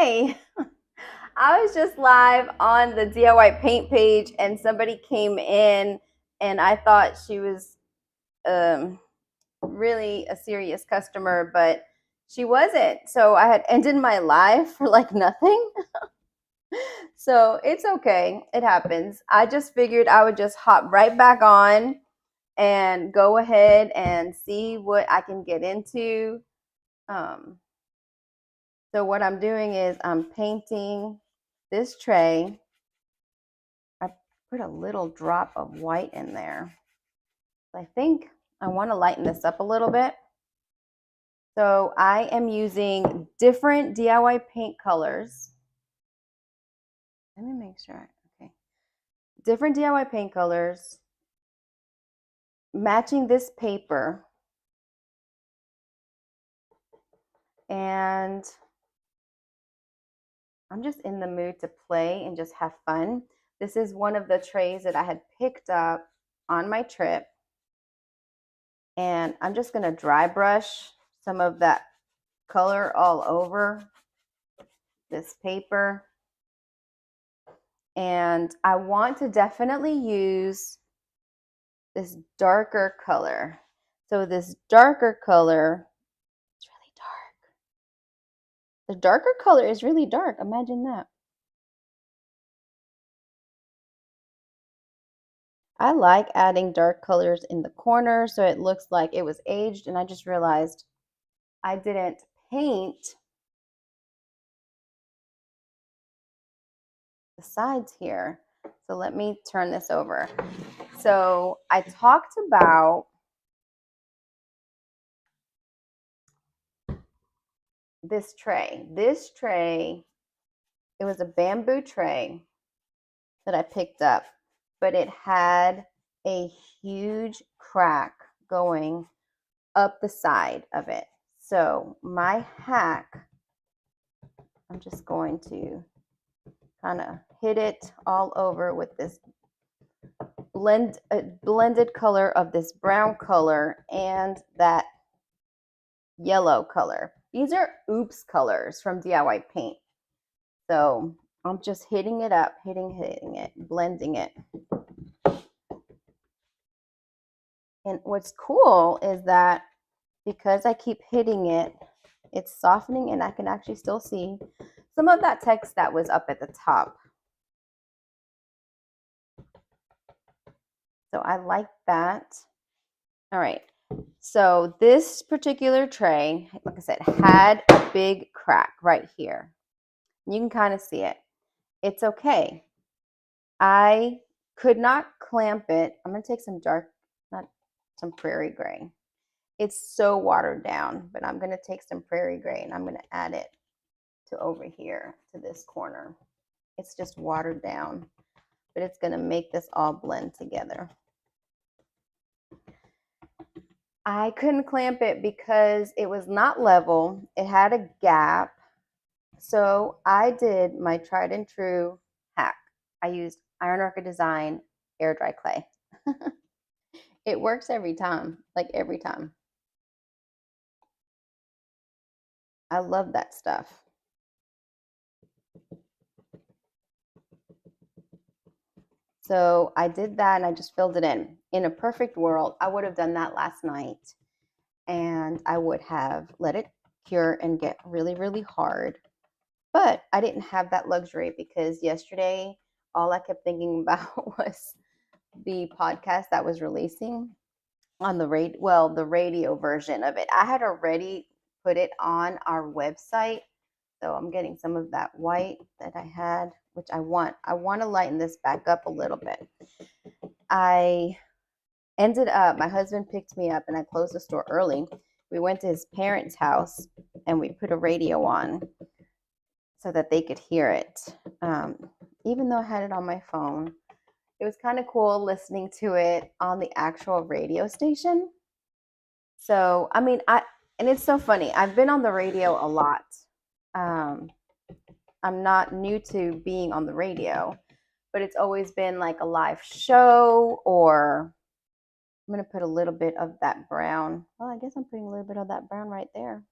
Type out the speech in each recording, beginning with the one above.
Hi. I was just live on the DIY paint page and somebody came in and I thought she was um, really a serious customer, but she wasn't. So I had ended my live for like nothing. So it's okay. It happens. I just figured I would just hop right back on and go ahead and see what I can get into. Um, so what I'm doing is I'm painting this tray. I put a little drop of white in there. I think I want to lighten this up a little bit. So I am using different DIY paint colors. Let me make sure. Okay. Different DIY paint colors matching this paper. And I'm just in the mood to play and just have fun. This is one of the trays that I had picked up on my trip. And I'm just going to dry brush some of that color all over this paper. And I want to definitely use this darker color. So this darker color, it's really dark. The darker color is really dark. Imagine that. I like adding dark colors in the corner so it looks like it was aged, and I just realized I didn't paint the sides here. So let me turn this over. So I talked about this tray. This tray, it was a bamboo tray that I picked up, but it had a huge crack going up the side of it. So my hack, I'm just going to kind of hit it all over with this blended color of this brown color and that yellow color. These are Oops colors from DIY Paint. So I'm just hitting it up, hitting it, blending it. And what's cool is that because I keep hitting it, it's softening and I can actually still see some of that text that was up at the top. So I like that. All right. So this particular tray, like I said, had a big crack right here. You can kind of see it. It's okay. I could not clamp it. I'm going to take some dark, not some prairie gray. It's so watered down, but I'm going to take some prairie gray and I'm going to add it to over here to this corner. It's just watered down, but it's going to make this all blend together. I couldn't clamp it because it was not level. It had a gap. So I did my tried and true hack. I used Ironworker Design air dry clay. It works every time, like every time. I love that stuff. So I did that and I just filled it in. In a perfect world, I would have done that last night and I would have let it cure and get really, really hard. But I didn't have that luxury because yesterday, all I kept thinking about was the podcast that was releasing on the the radio version of it. I had already put it on our website. So I'm getting some of that white that I had, which I want. I want to lighten this back up a little bit. I ended up, my husband picked me up and I closed the store early. We went to his parents' house and we put a radio on so that they could hear it. Even though I had it on my phone, it was kind of cool listening to it on the actual radio station. So, I mean, and it's so funny. I've been on the radio a lot. Um, I'm not new to being on the radio, but it's always been like a live show, or I'm going to put a little bit of that brown. Well, I guess I'm putting a little bit of that brown right there.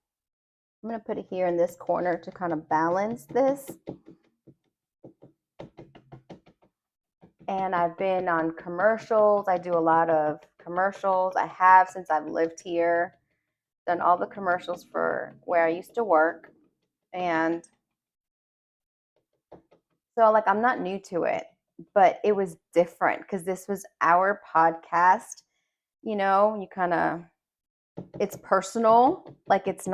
I'm going to put it here in this corner to kind of balance this. And I've been on commercials. I do a lot of commercials. I have since I've lived here. Done all the commercials for where I used to work. And so, like, I'm not new to it, but it was different because this was our podcast. You kind of, it's personal. Like, it's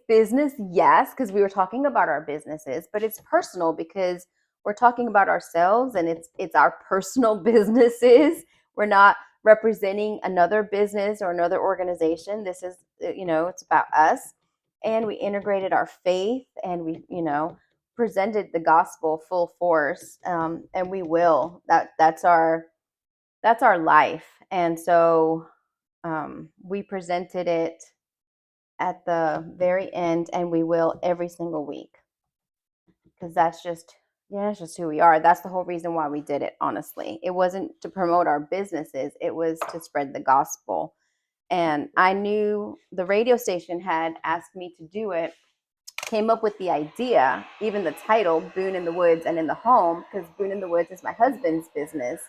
business, yes, because we were talking about our businesses, but it's personal because we're talking about ourselves and it's our personal businesses. We're not representing another business or another organization. This is, it's about us. And we integrated our faith and we, presented the gospel full force. And we will. That's our life. And so we presented it at the very end, and we will every single week because that's just who we are. That's the whole reason why we did it. Honestly, it wasn't to promote our businesses; it was to spread the gospel. And I knew the radio station had asked me to do it. Came up with the idea, even the title, Boone in the Woods and in the Home, because Boone in the Woods is my husband's business.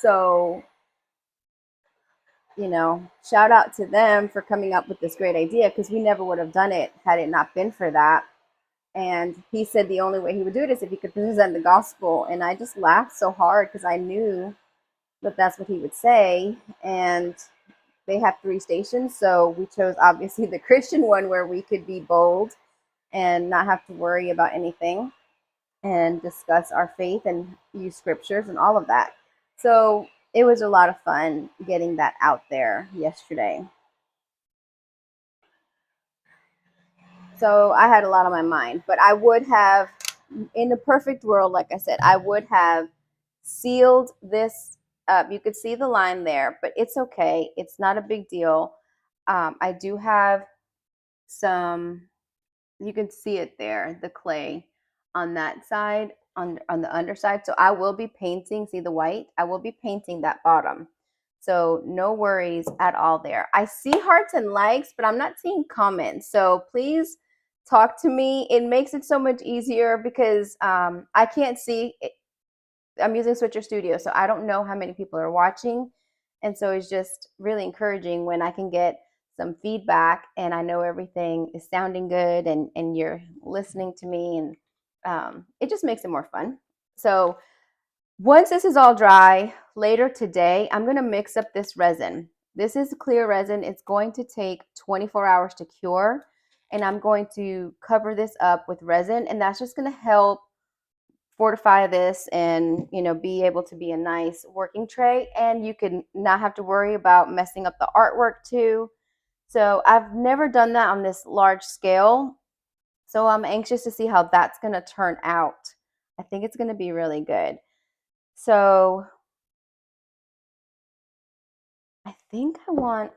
So shout out to them for coming up with this great idea because we never would have done it had it not been for that. And he said the only way he would do it is if he could present the gospel. And I just laughed so hard because I knew that that's what he would say. And they have 3 stations. So we chose obviously the Christian one where we could be bold and not have to worry about anything and discuss our faith and use scriptures and all of that. So it was a lot of fun getting that out there yesterday. So I had a lot on my mind, but I would have, in a perfect world, like I said, I would have sealed this up. You could see the line there, but it's okay. It's not a big deal. I do have some, you can see it there, the clay on that side, on the underside. So I will be painting, see the white? I will be painting that bottom. So no worries at all there. I see hearts and likes, but I'm not seeing comments. So please talk to me. It makes it so much easier because I can't see it. I'm using Switcher Studio, so I don't know how many people are watching. And so it's just really encouraging when I can get some feedback and I know everything is sounding good and you're listening to me, and it just makes it more fun. So once this is all dry, later today, I'm going to mix up this resin. This is clear resin. It's going to take 24 hours to cure, and I'm going to cover this up with resin, and that's just going to help fortify this and be able to be a nice working tray, and you can not have to worry about messing up the artwork too. So I've never done that on this large scale, so I'm anxious to see how that's going to turn out. I think it's going to be really good. So I think I want,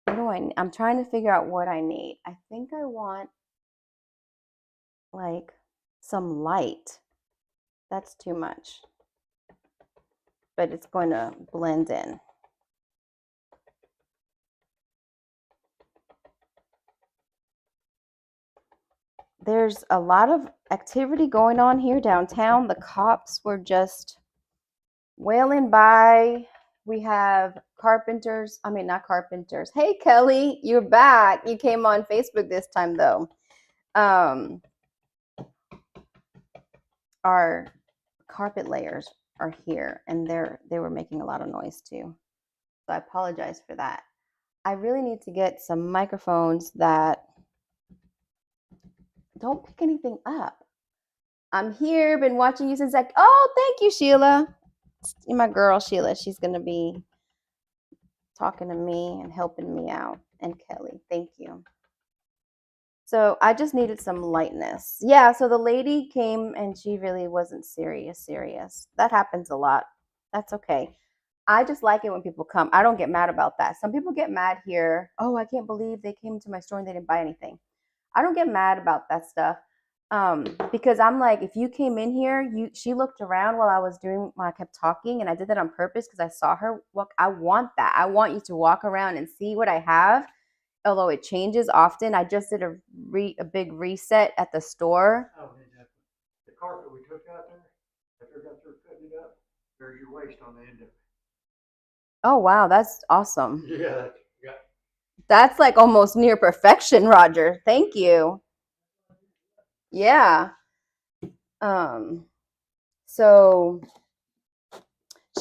I'm trying to figure out what I need. I think I want like some light. That's too much, but it's going to blend in. There's a lot of activity going on here downtown. The cops were just wailing by. We have carpenters. I mean, not carpenters. Hey, Kelly, you're back. You came on Facebook this time, though. Our carpet layers are here, and they were making a lot of noise too. So I apologize for that. I really need to get some microphones that don't pick anything up. I'm here, been watching you since thank you, Sheila. My girl, Sheila, she's going to be talking to me and helping me out. And Kelly, thank you. So I just needed some lightness. Yeah, so the lady came and she really wasn't serious. That happens a lot. That's okay. I just like it when people come. I don't get mad about that. Some people get mad here. Oh, I can't believe they came to my store and they didn't buy anything. I don't get mad about that stuff. Because I'm like, if you came in here, she looked around while I kept talking, and I did that on purpose because I saw her walk. I want that. I want you to walk around and see what I have although it changes often. I just did a big reset at the store. Oh, exactly. The carpet we took out there, after I got through cutting it up, there's your waste on the end of it. Oh, wow, that's awesome. Yeah, yeah. That's like almost near perfection, Roger. Thank you. Yeah. Um, so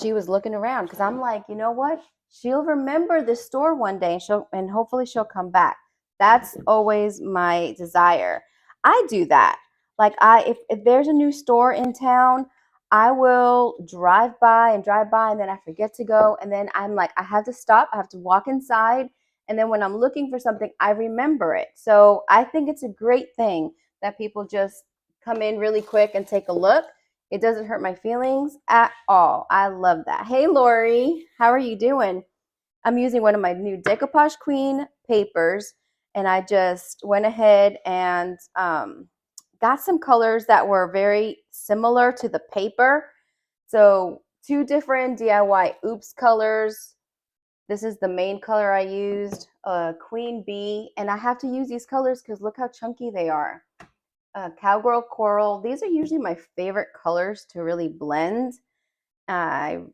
she was looking around because I'm like, you know what? She'll remember this store one day and hopefully she'll come back. That's always my desire. I do that. Like if there's a new store in town, I will drive by and then I forget to go and then I'm like I have to stop, I have to walk inside and then when I'm looking for something, I remember it. So I think it's a great thing that people just come in really quick and take a look. It doesn't hurt my feelings at all. I love that. Hey, Lori, how are you doing? I'm using one of my new Decoupage Queen papers, and I just went ahead and got some colors that were very similar to the paper. So 2 different DIY Oops colors. This is the main color I used, Queen Bee, and I have to use these colors because look how chunky they are. Cowgirl Coral. These are usually my favorite colors to really blend. And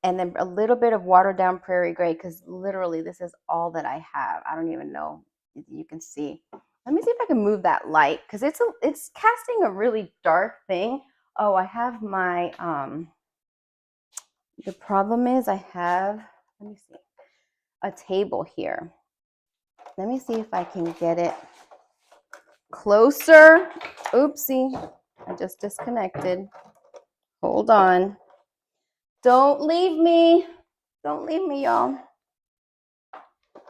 then a little bit of watered down Prairie Gray because literally this is all that I have. I don't even know if you can see. Let me see if I can move that light because it's casting a really dark thing. Oh, I have my the problem is I have, let me see, a table here. Let me see if I can get it closer. Oopsie, I just disconnected. Hold on. Don't leave me. Don't leave me, y'all.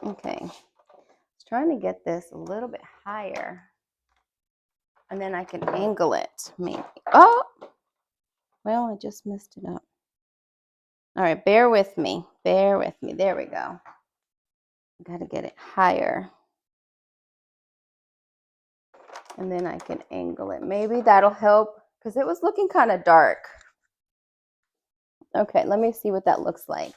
Okay. I was trying to get this a little bit higher. And then I can angle it, maybe. Oh! Well, I just messed it up. All right, bear with me. Bear with me. There we go. Got to get it higher. And then I can angle it. Maybe that'll help because it was looking kind of dark. Okay, let me see what that looks like.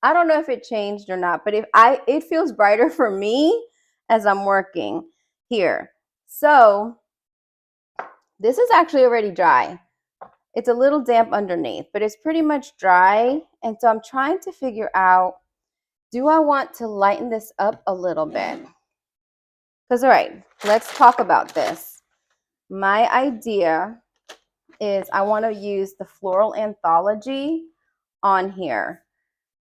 I don't know if it changed or not, but it feels brighter for me as I'm working here. So this is actually already dry. It's a little damp underneath, but it's pretty much dry. And so I'm trying to figure out, do I want to lighten this up a little bit? Because, all right, let's talk about this. My idea is I want to use the Floral Anthology on here.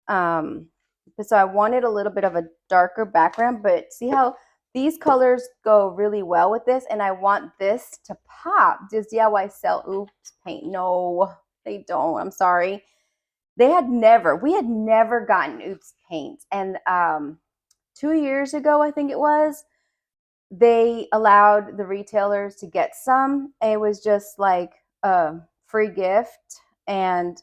So I wanted a little bit of a darker background, but see how these colors go really well with this, and I want this to pop. Does DIY sell Oops paint? No, they don't. I'm sorry. We had never gotten Oops paint, and 2 years ago, I think it was, they allowed the retailers to get some. It was just like a free gift, and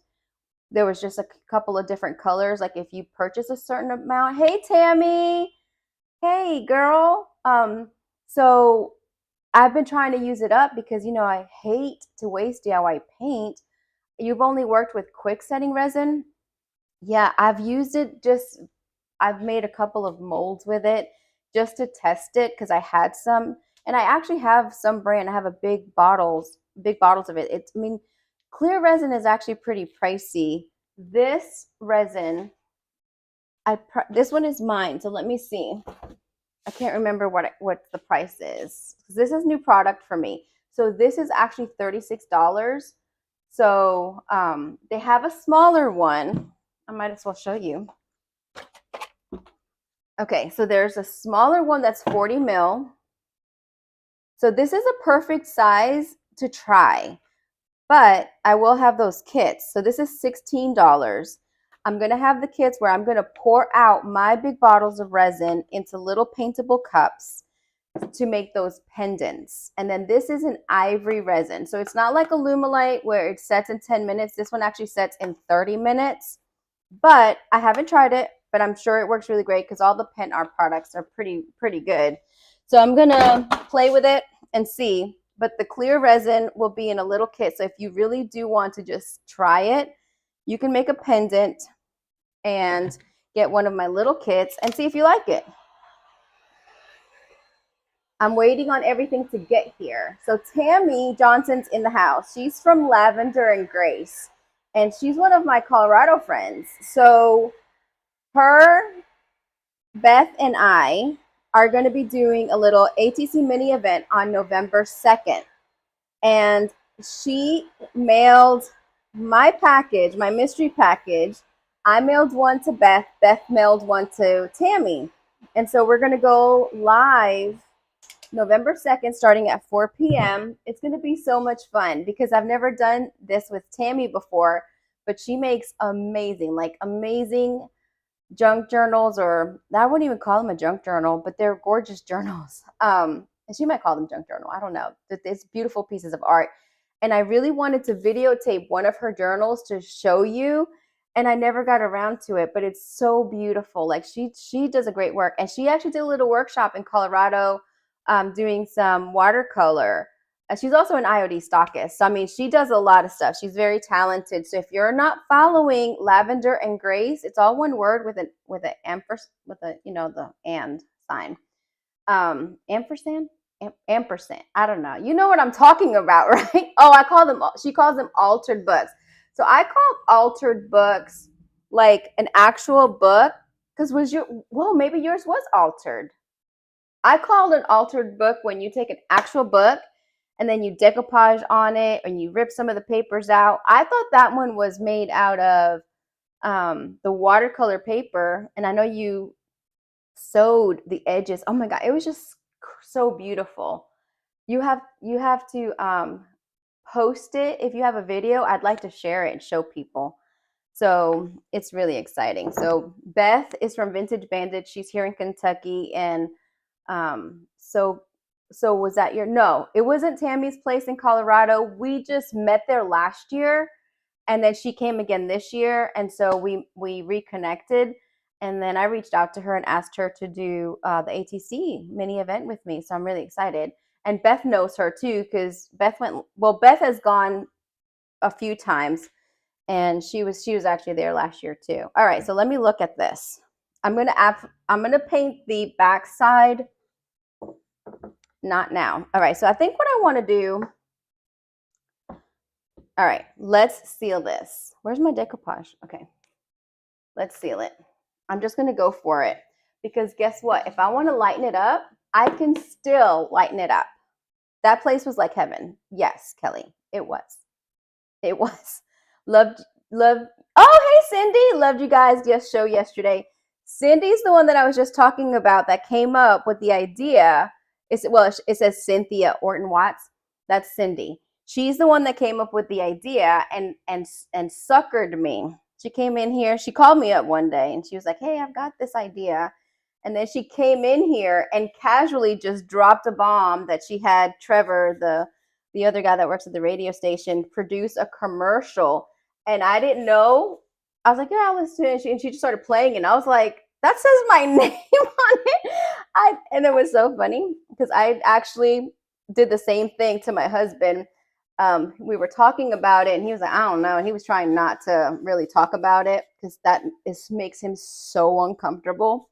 there was just a couple of different colors. Like if you purchase a certain amount, hey Tammy, hey girl. So I've been trying to use it up because I hate to waste DIY paint. You've only worked with quick setting resin. Yeah, I've used it I've made a couple of molds with it just to test it because I had some, and I actually have some brand. I have a big bottles of it. Clear resin is actually pretty pricey. This resin, this one is mine. So let me see. I can't remember what the price is. This is new product for me. So this is actually $36. So they have a smaller one. I might as well show you. Okay, so there's a smaller one that's 40 mil. So this is a perfect size to try, but I will have those kits. So this is $16. I'm going to have the kits where I'm going to pour out my big bottles of resin into little paintable cups to make those pendants. And then this is an ivory resin. So it's not like Alumilite where it sets in 10 minutes. This one actually sets in 30 minutes. But I haven't tried it, but I'm sure it works really great because all the pen art products are pretty good. So I'm going to play with it and see. But the clear resin will be in a little kit. So if you really do want to just try it, you can make a pendant and get one of my little kits and see if you like it. I'm waiting on everything to get here. So Tammy Johnson's in the house. She's from Lavender and Grace, and she's one of my Colorado friends. So her, Beth, and I are going to be doing a little ATC mini event on November 2nd. And she mailed my package, my mystery package. I mailed one to Beth. Beth mailed one to Tammy. And so we're going to go live November 2nd, starting at 4 p.m. It's going to be so much fun because I've never done this with Tammy before, but she makes amazing junk journals, or I wouldn't even call them a junk journal, but they're gorgeous journals. And she might call them junk journal. I don't know. It's beautiful pieces of art. And I really wanted to videotape one of her journals to show you, and I never got around to it, but it's so beautiful. Like she does a great work. And she actually did a little workshop in Colorado doing some watercolor. She's also an IOD stockist. So, I mean, she does a lot of stuff. She's very talented. So if you're not following Lavender and Grace, it's all one word with an ampersand, with a, the and sign. Ampersand? Ampersand. I don't know. You know what I'm talking about, right? Oh, she calls them altered books. So I called altered books like an actual book, because maybe yours was altered. I called an altered book when you take an actual book and then you decoupage on it and you rip some of the papers out. I thought that one was made out of the watercolor paper, and I know you sewed the edges. Oh my God, it was just so beautiful. You have to post it. If you have a video, I'd like to share it and show people. So it's really exciting. So Beth is from Vintage Bandit. She's here in Kentucky, and so was that no, it wasn't Tammy's place in Colorado. We just met there last year, and then she came again this year, and so we reconnected, and then I reached out to her and asked her to do the ATC mini event with me. So I'm really excited. And Beth knows her too, because Beth has gone a few times, and she was actually there last year too. All right, so let me look at this. I'm gonna paint the back side. Not now. All right, so I think what I want to do. All right, let's seal this. Where's my decoupage? Okay, let's seal it. I'm just gonna go for it, because guess what? If I want to lighten it up, I can still lighten it up. That place was like heaven. Yes, Kelly, it was. It was. Loved. Oh, hey, Cindy. Loved you guys' show yesterday. Cindy's the one that I was just talking about that came up with the idea. It says Cynthia Orton Watts. That's Cindy. She's the one that came up with the idea and suckered me. She came in here. She called me up one day and she was like, "Hey, I've got this idea." And then she came in here and casually just dropped a bomb that she had Trevor, the other guy that works at the radio station, produce a commercial. And I didn't know. I was like, "Yeah, I'll listen to it." And she just started playing, and I was like, "That says my name on it." And it was so funny because I actually did the same thing to my husband. We were talking about it, and he was like, "I don't know." And he was trying not to really talk about it because makes him so uncomfortable.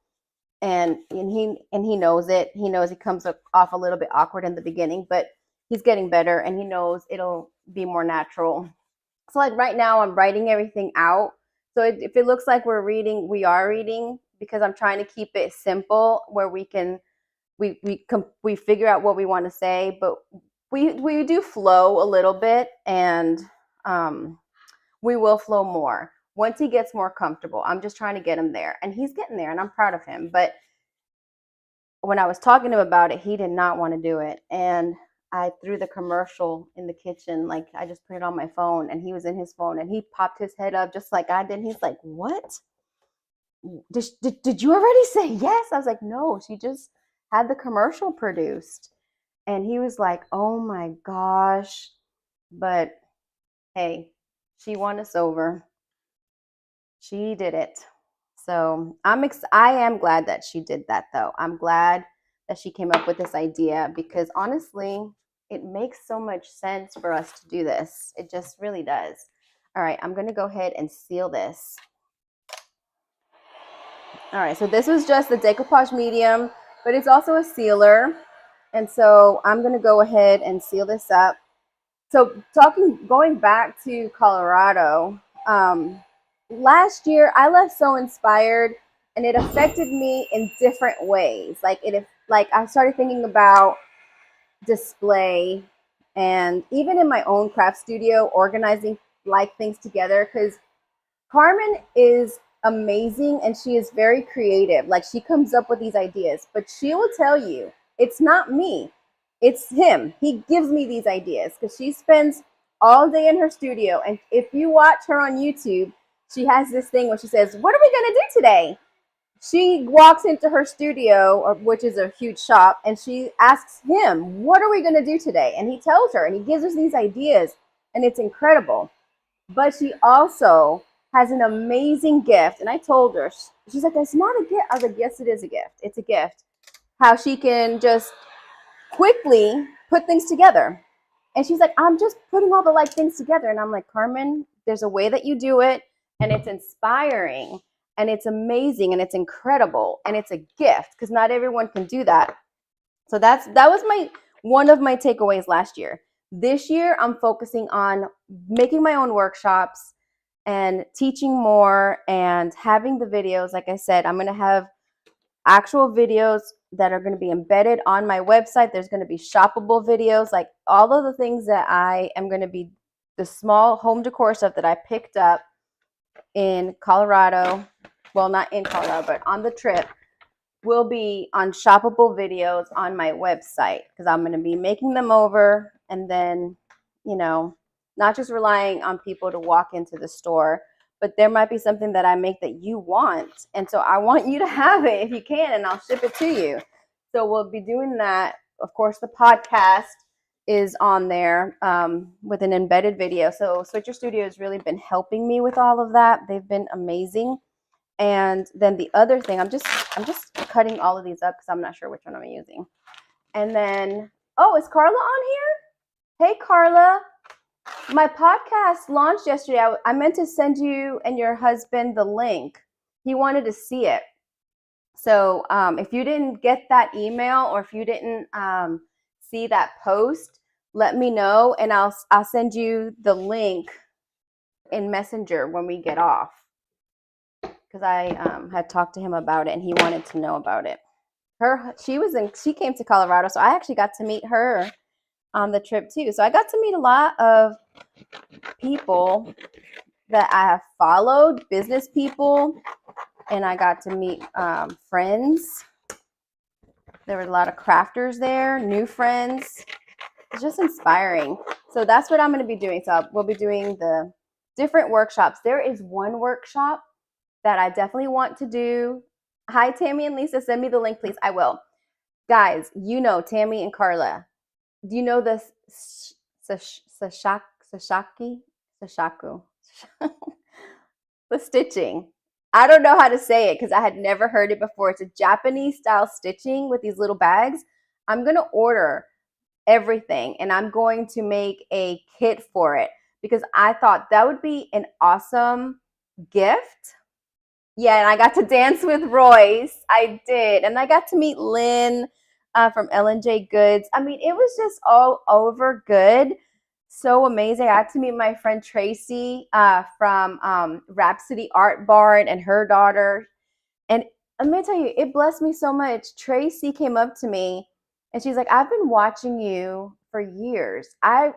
And he knows it. He knows he comes off a little bit awkward in the beginning, but he's getting better, and he knows it'll be more natural. So like right now, I'm writing everything out. So if it looks like we're reading, we are reading, because I'm trying to keep it simple where we figure out what we want to say, but we do flow a little bit, and we will flow more once he gets more comfortable. I'm just trying to get him there, and he's getting there, and I'm proud of him. But when I was talking to him about it, he did not want to do it, and I threw the commercial in the kitchen. Like, I just put it on my phone, and he was in his phone, and he popped his head up just like I did. And he's like, "What? Did you already say yes?" I was like, "No, she just had the commercial produced." And he was like, "Oh my gosh." But hey, she won us over. She did it. So I am glad that she did that, though. I'm glad that she came up with this idea, because honestly, it makes so much sense for us to do this. It just really does. All right, I'm going to go ahead and seal this. All right, so this was just the decoupage medium, but it's also a sealer. And so I'm going to go ahead and seal this up. So going back to Colorado, last year I left so inspired, and it affected me in different ways. Like I started thinking about display, and even in my own craft studio, organizing like things together, because Carmen is amazing and she is very creative. Like, she comes up with these ideas, but she will tell you it's not me, it's him. He gives me these ideas because she spends all day in her studio. And if you watch her on YouTube, she has this thing where she says, "What are we going to do today?" She walks into her studio, which is a huge shop, and she asks him, "What are we going to do today?" And he tells her, and he gives us these ideas, and it's incredible. But she also has an amazing gift. And I told her, she's like, "It's not a gift." I was like, "Yes, it is a gift. It's a gift." How she can just quickly put things together. And she's like, "I'm just putting all the like things together." And I'm like, "Carmen, there's a way that you do it, and it's inspiring, and it's amazing, and it's incredible, and it's a gift, because not everyone can do that." So that was one of my takeaways last year. This year, I'm focusing on making my own workshops and teaching more and having the videos. Like I said, I'm going to have actual videos that are going to be embedded on my website. There's going to be shoppable videos, like all of the things that I am going to be, the small home decor stuff that I picked up in Colorado. Well, not in Colorado, but on the trip, will be on shoppable videos on my website, because I'm going to be making them over, and then, not just relying on people to walk into the store, but there might be something that I make that you want. And so I want you to have it if you can, and I'll ship it to you. So we'll be doing that. Of course, the podcast is on there with an embedded video. So Switcher Studio has really been helping me with all of that. They've been amazing. And then the other thing, I'm just cutting all of these up because I'm not sure which one I'm using. And then, oh, is Carla on here? Hey, Carla. My podcast launched yesterday. I meant to send you and your husband the link. He wanted to see it. So if you didn't get that email, or if you didn't see that post, let me know, and I'll send you the link in Messenger when we get off, because I had talked to him about it and he wanted to know about it. She came to Colorado, so I actually got to meet her on the trip too. So I got to meet a lot of people that I have followed, business people, and I got to meet friends. There were a lot of crafters there, new friends. It's just inspiring. So that's what I'm going to be doing. So we'll be doing the different workshops. There is one workshop that I definitely want to do. Hi, Tammy and Lisa. Send me the link, please. I will. Guys, Tammy and Carla. Do you know the Sashaku? The stitching. I don't know how to say it because I had never heard it before. It's a Japanese style stitching with these little bags. I'm going to order everything, and I'm going to make a kit for it, because I thought that would be an awesome gift. Yeah, and I got to dance with Royce. I did. And I got to meet Lynn from L&J Goods. I mean, it was just all over good. So amazing. I got to meet my friend Tracy from Rhapsody Art Barn and her daughter. And let me tell you, it blessed me so much. Tracy came up to me and she's like, "I've been watching you for years. I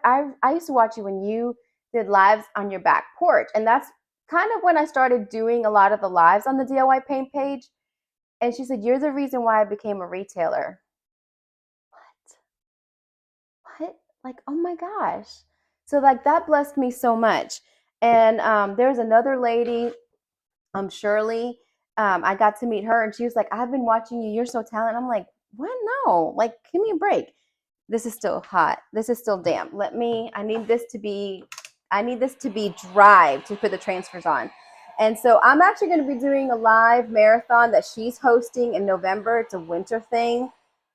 used to watch you when you did lives on your back porch." And that's kind of when I started doing a lot of the lives on the DIY Paint page. And she said, "You're the reason why I became a retailer." What? Like, oh my gosh. So like that blessed me so much. And there's another lady, Shirley. I got to meet her and she was like, "I've been watching you. You're so talented." I'm like, "What? No, like, give me a break. This is still hot. This is still damp. I need this to be dry to put the transfers on." And so I'm actually going to be doing a live marathon that she's hosting in November. It's a winter thing.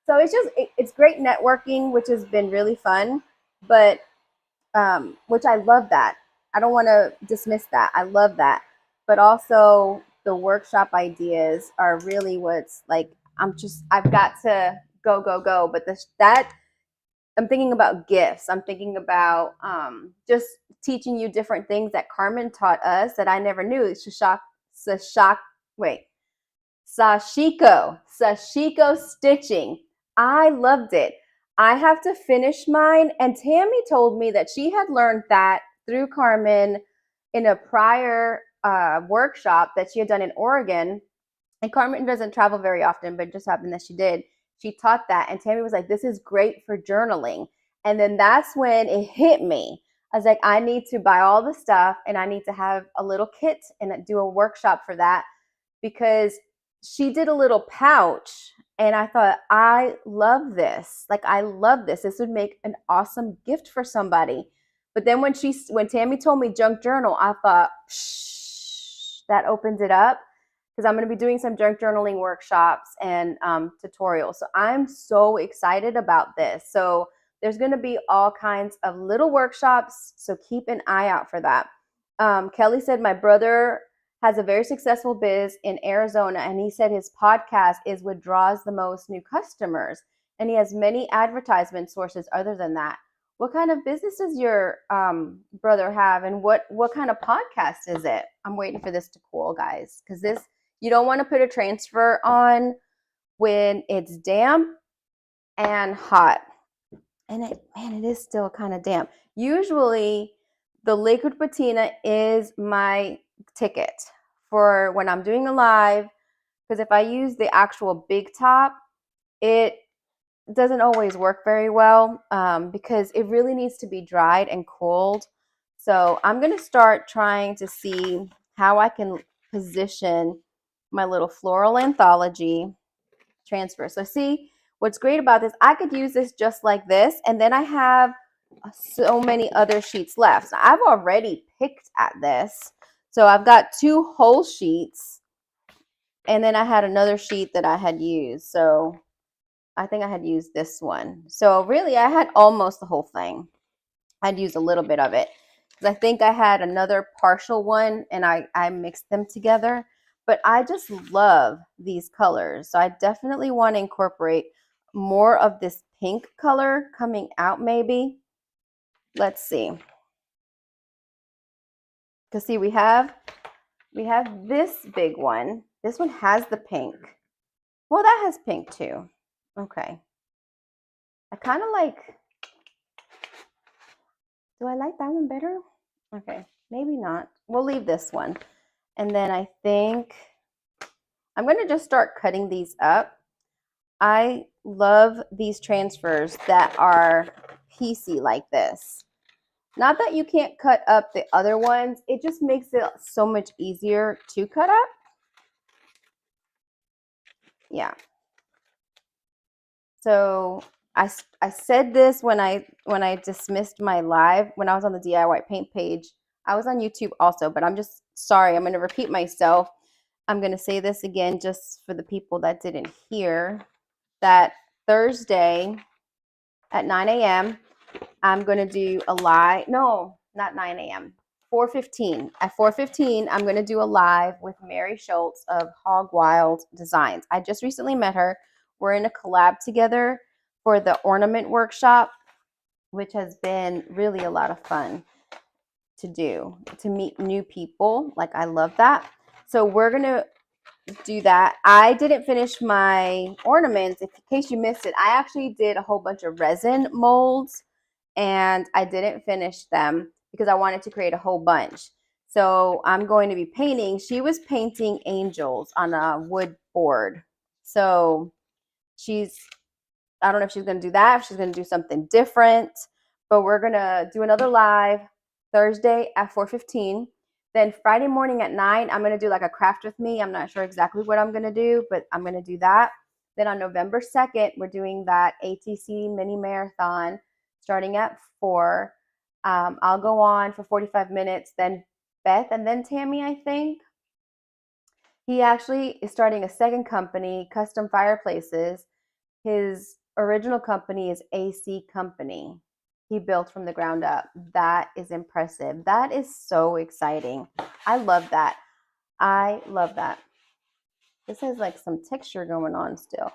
So it's great networking, which has been really fun, but which I love that. I don't want to dismiss that. I love that. But also the workshop ideas are really what's like, I've got to go, go, go. But that I'm thinking about gifts. I'm thinking about just teaching you different things that Carmen taught us that I never knew. Sashiko stitching. I loved it. I have to finish mine. And Tammy told me that she had learned that through Carmen in a prior workshop that she had done in Oregon. And Carmen doesn't travel very often, but it just happened that she did. She taught that. And Tammy was like, this is great for journaling. And then that's when it hit me. I was like, I need to buy all the stuff and I need to have a little kit and do a workshop for that, because she did a little pouch and I thought, I love this. Like, I love this. This would make an awesome gift for somebody. But then when Tammy told me junk journal, I thought, psh, that opens it up, because I'm going to be doing some junk journaling workshops and tutorials. So I'm so excited about this. So there's going to be all kinds of little workshops. So keep an eye out for that. Kelly said, my brother has a very successful biz in Arizona, and he said his podcast is what draws the most new customers, and he has many advertisement sources other than that. What kind of business does your brother have, and what kind of podcast is it? I'm waiting for this to cool, guys, because you don't want to put a transfer on when it's damp and hot. And it is still kind of damp. Usually the liquid patina is my ticket for when I'm doing a live, because if I use the actual big top, it doesn't always work very well because it really needs to be dried and cooled. So I'm going to start trying to see how I can position my little floral anthology transfer. So see, what's great about this, I could use this just like this, and then I have so many other sheets left. So I've already picked at this. So I've got 2 whole sheets, and then I had another sheet that I had used. So I think I had used this one. So really, I had almost the whole thing. I'd used a little bit of it, because I think I had another partial one, and I mixed them together. But I just love these colors. So I definitely want to incorporate more of this pink color coming out maybe. Let's see. Because see, we have this big one. This one has the pink. Well, that has pink too. Okay. I kind of like, do I like that one better? Okay, maybe not. We'll leave this one. And then I think I'm going to just start cutting these up. I love these transfers that are piecey like this. Not that you can't cut up the other ones. It just makes it so much easier to cut up. Yeah. So I said this when I dismissed my live, when I was on the DIY paint page. I was on YouTube also, but I'm just sorry. I'm going to repeat myself. I'm going to say this again just for the people that didn't hear, that Thursday at 9 a.m. I'm going to do a live. No, not 9 a.m. 4:15. At 4:15, I'm going to do a live with Mary Schultz of Hog Wild Designs. I just recently met her. We're in a collab together for the ornament workshop, which has been really a lot of fun to do, to meet new people. Like, I love that. So we're going to do that. I didn't finish my ornaments. In case you missed it, I actually did a whole bunch of resin molds, and I didn't finish them because I wanted to create a whole bunch. So I'm going to be painting. She was painting angels on a wood board. So I don't know if she's going to do that, if she's going to do something different, but we're going to do another live Thursday at 4:15. Then Friday morning at 9, I'm going to do like a craft with me. I'm not sure exactly what I'm going to do, but I'm going to do that. Then on November 2nd, we're doing that ATC mini marathon starting at 4. I'll go on for 45 minutes. Then Beth and then Tammy, I think. He actually is starting a second company, Custom Fireplaces. His original company is AC Company. He built from the ground up. That is impressive. That is so exciting. I love that. I love that. This has like some texture going on still.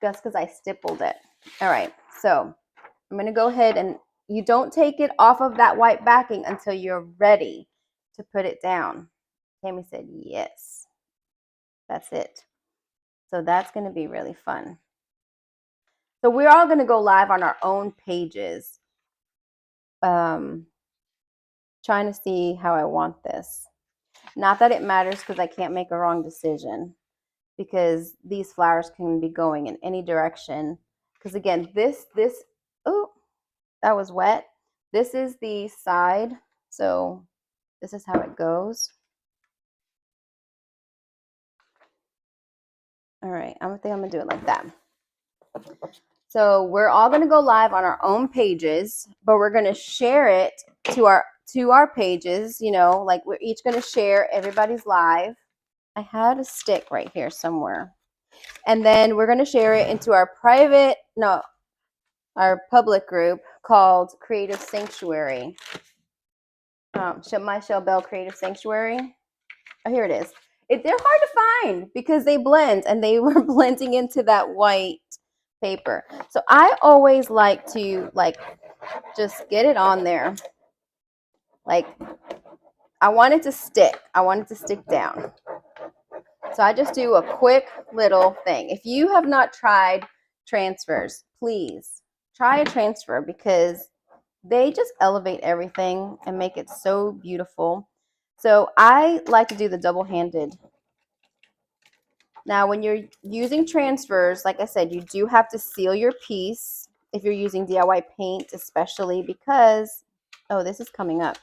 just because I stippled it. All right, so I'm going to go ahead and you don't take it off of that white backing until you're ready to put it down. Tammy said, yes, that's it. So that's going to be really fun. So we're all going to go live on our own pages. Trying to see how I want this. Not that it matters because I can't make a wrong decision because these flowers can be going in any direction. Because again, oh, that was wet. This is the side. So this is how it goes. All right, I think I'm gonna do it like that. So we're all gonna go live on our own pages, but we're gonna share it to our pages, you know, like we're each gonna share everybody's live. I had a stick right here somewhere. And then we're gonna share it into our public group called Creative Sanctuary. My Shell Bell Creative Sanctuary. Oh, here it is. They're hard to find because they blend and they were blending into that white paper. So I always like to just get it on there. Like I want it to stick. I want it to stick down. So I just do a quick little thing. If you have not tried transfers, please try a transfer because they just elevate everything and make it so beautiful. So I like to do the double-handed. Now, when you're using transfers, like I said, you do have to seal your piece if you're using DIY paint, especially because, oh, this is coming up.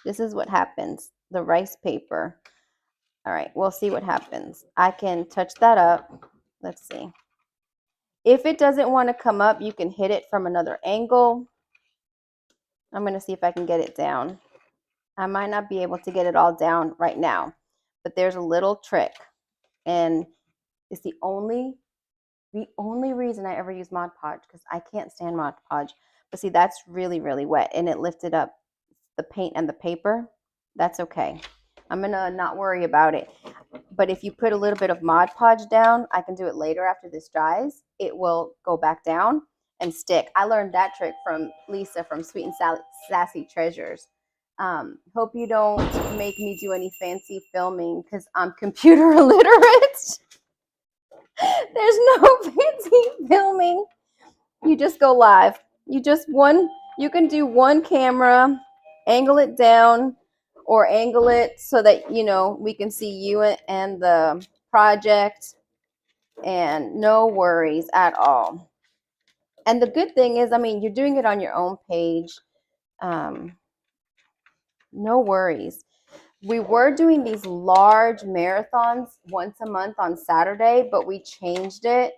This is what happens, the rice paper. All right, we'll see what happens. I can touch that up. Let's see. If it doesn't want to come up, you can hit it from another angle. I'm going to see if I can get it down. I might not be able to get it all down right now, but there's a little trick. And it's the only reason I ever use Mod Podge because I can't stand Mod Podge. But see, that's really, really wet and it lifted up the paint and the paper. That's okay. I'm going to not worry about it. But if you put a little bit of Mod Podge down, I can do it later after this dries. It will go back down and stick. I learned that trick from Lisa from Sweet and Sassy Treasures. Hope you don't make me do any fancy filming because I'm computer illiterate. There's no fancy filming. You just go live. You can do one camera, angle it down, or angle it so that, you know, we can see you and the project, and no worries at all. And the good thing is, I mean, you're doing it on your own page. No worries. We were doing these large marathons once a month on Saturday, but we changed it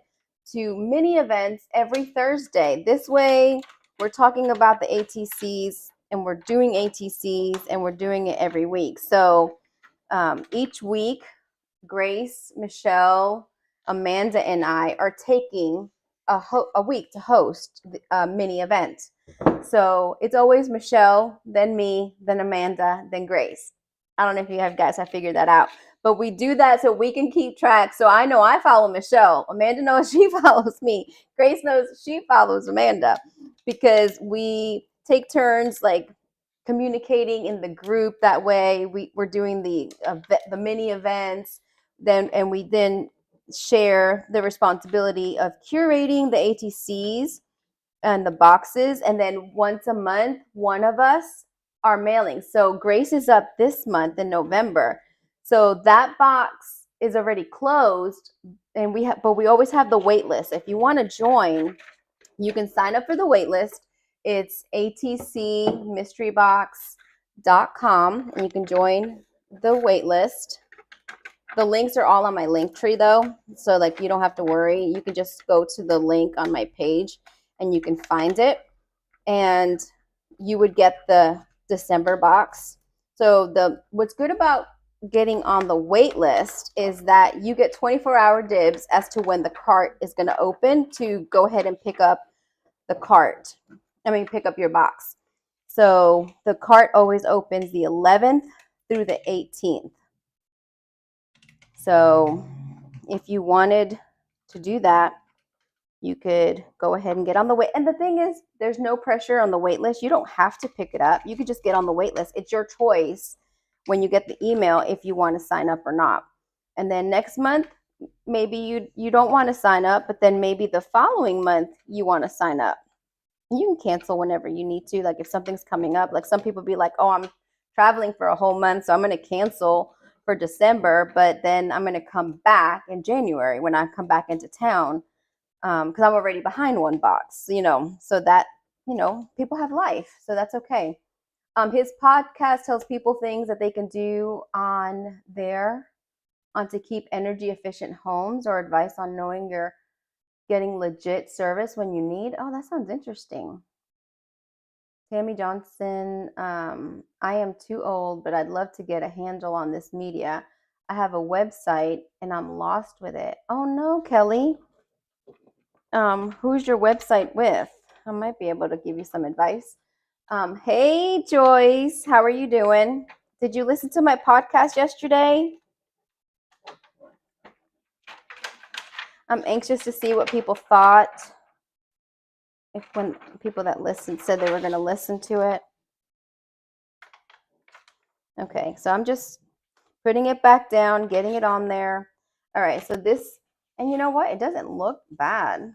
to mini events every Thursday. This way, we're talking about the ATCs and we're doing ATCs and we're doing it every week. So each week, Grace, Michelle, Amanda, and I are taking a week to host a mini event. So it's always Michelle, then me, then Amanda, then Grace. I don't know if you guys have figured that out, but we do that so we can keep track. So I know I follow Michelle. Amanda knows she follows me. Grace knows she follows Amanda because we take turns like communicating in the group. That way we're doing the mini events, and we then share the responsibility of curating the ATCs and the boxes, and then once a month one of us are mailing. So Grace is up this month in November, so that box is already closed, and we always have the wait list. If you want to join, you can sign up for the wait list. It's atcmysterybox.com, and you can join the wait list. The links are all on my link tree though, so like you don't have to worry. You can just go to the link on my page and you can find it, and you would get the December box. So what's good about getting on the wait list is that you get 24-hour dibs as to when the cart is going to open to go ahead and pick up pick up your box. So the cart always opens the 11th through the 18th. So if you wanted to do that, you could go ahead and get on the wait. And the thing is, there's no pressure on the wait list. You don't have to pick it up. You could just get on the wait list. It's your choice when you get the email if you want to sign up or not. And then next month, maybe you don't want to sign up, but then maybe the following month you want to sign up. You can cancel whenever you need to. Like if something's coming up, like some people be like, oh, I'm traveling for a whole month, so I'm going to cancel for December, but then I'm going to come back in January when I come back into town, because I'm already behind one box, so that, people have life, so that's okay. His podcast tells people things that they can do on to keep energy efficient homes, or advice on knowing you're getting legit service when you need. Oh, that sounds interesting. Tammy Johnson, I am too old, but I'd love to get a handle on this media. I have a website and I'm lost with it. Oh no, Kelly. Who's your website with? I might be able to give you some advice. Hey, Joyce, how are you doing? Did you listen to my podcast yesterday? I'm anxious to see what people thought. When people that listened said they were going to listen to it. Okay, so I'm just putting it back down, getting it on there. All right, so this, and you know what? It doesn't look bad.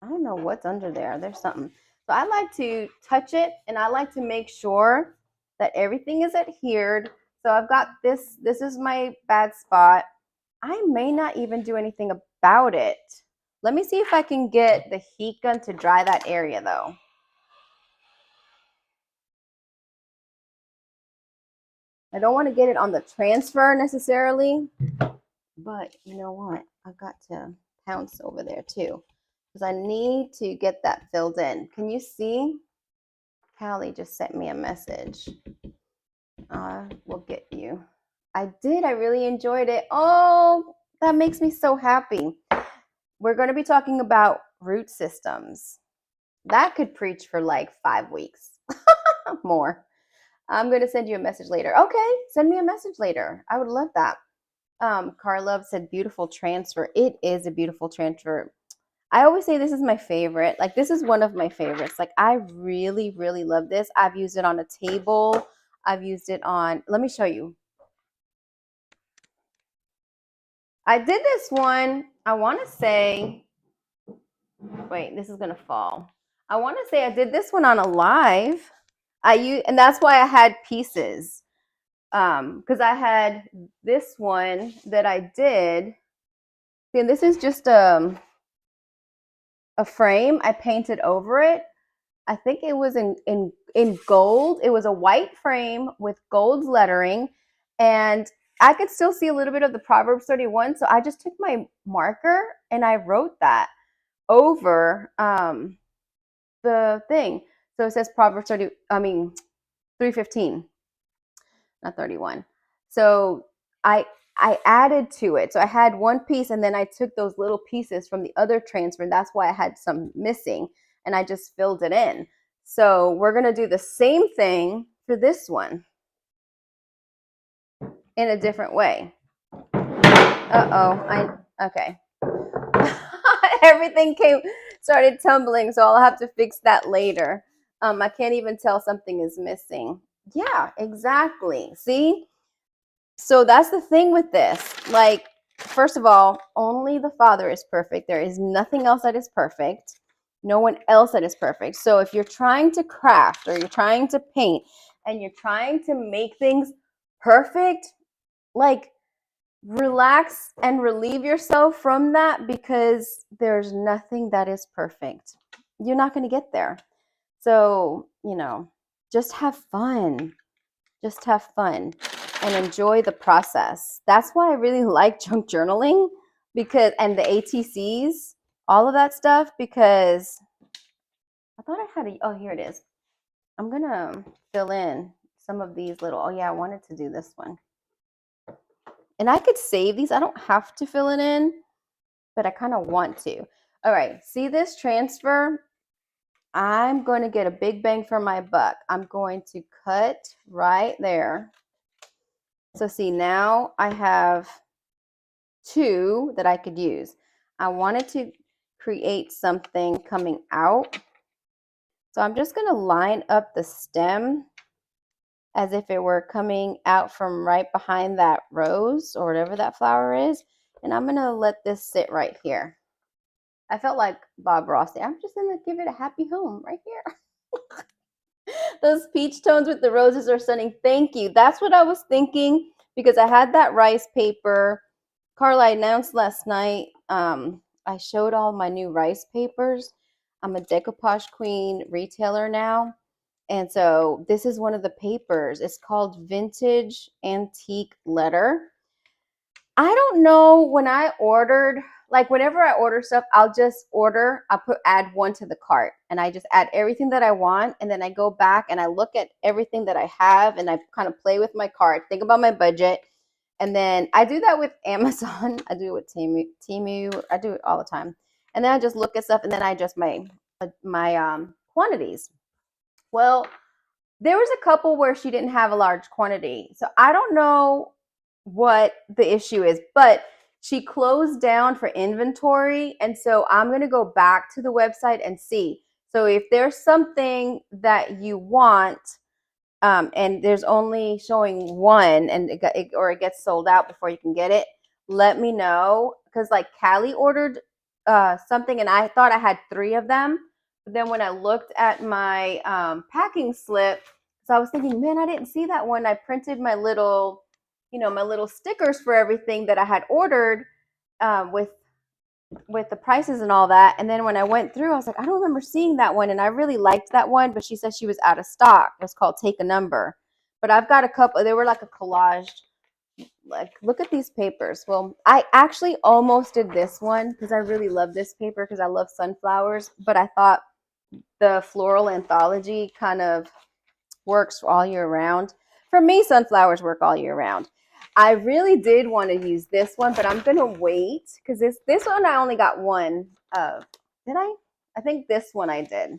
I don't know what's under there. There's something. So I like to touch it, and I like to make sure that everything is adhered. So I've got this. This is my bad spot. I may not even do anything about it. Let me see if I can get the heat gun to dry that area, though. I don't want to get it on the transfer necessarily, but you know what? I've got to pounce over there too, because I need to get that filled in. Can you see? Callie just sent me a message. We'll get you. I did. I really enjoyed it. Oh, that makes me so happy. We're going to be talking about root systems. That could preach for like 5 weeks more. I'm going to send you a message later. Okay, send me a message later. I would love that. Carlove said beautiful transfer. It is a beautiful transfer. I always say this is my favorite. Like, this is one of my favorites. Like, I really, really love this. I've used it on a table. I've used it on, let me show you. I did this one, I want to say, wait, this is going to fall. I want to say I did this one on a live. And that's why I had pieces. Because I had this one that I did. And this is just a frame. I painted over it. I think it was in gold. It was a white frame with gold lettering. And I could still see a little bit of the Proverbs 31. So I just took my marker and I wrote that over the thing. So it says Proverbs 3:15, not 31. So I added to it. So I had one piece and then I took those little pieces from the other transfer. And that's why I had some missing and I just filled it in. So we're going to do the same thing for this one in a different way. Okay. Everything started tumbling, so I'll have to fix that later. I can't even tell something is missing. Yeah, exactly. See? So that's the thing with this. Like, first of all, only the Father is perfect. There is nothing else that is perfect. No one else that is perfect. So if you're trying to craft or you're trying to paint and you're trying to make things perfect, like, relax and relieve yourself from that, because there's nothing that is perfect. You're not going to get there. So, just have fun. Just have fun and enjoy the process. That's why I really like junk journaling, and the ATCs, all of that stuff, because I thought I had oh, here it is. I'm going to fill in some of these little, oh yeah, I wanted to do this one. And I could save these. I don't have to fill it in, but I kind of want to. All right, see this transfer? I'm going to get a big bang for my buck. I'm going to cut right there. So see, now I have two that I could use. I wanted to create something coming out. So I'm just going to line up the stem as if it were coming out from right behind that rose or whatever that flower is. And I'm going to let this sit right here. I felt like Bob Ross. I'm just going to give it a happy home right here. Those peach tones with the roses are stunning. Thank you. That's what I was thinking because I had that rice paper. Carla, I announced last night, I showed all my new rice papers. I'm a Decoupage Queen retailer now. And so this is one of the papers. It's called Vintage Antique Letter. I don't know when I ordered, like whenever I order stuff, I'll add one to the cart and I just add everything that I want. And then I go back and I look at everything that I have and I kind of play with my cart, think about my budget. And then I do that with Amazon. I do it with Temu. I do it all the time. And then I just look at stuff and then I adjust my quantities. Well, there was a couple where she didn't have a large quantity. So I don't know what the issue is, but she closed down for inventory. And so I'm going to go back to the website and see. So if there's something that you want, and there's only showing one and it gets sold out before you can get it, let me know. Because like Callie ordered something and I thought I had 3 of them. But then when I looked at my packing slip, so I was thinking, man, I didn't see that one. I printed my little, my little stickers for everything that I had ordered with the prices and all that. And then when I went through, I was like, I don't remember seeing that one. And I really liked that one, but she said she was out of stock. It's called Take a Number. But I've got a couple. They were like a collage. Like, look at these papers. Well, I actually almost did this one because I really love this paper because I love sunflowers. But I thought the floral anthology kind of works all year round. For me, sunflowers work all year round. I really did want to use this one, but I'm going to wait because this one I only got one of. Did I? I think this one I did.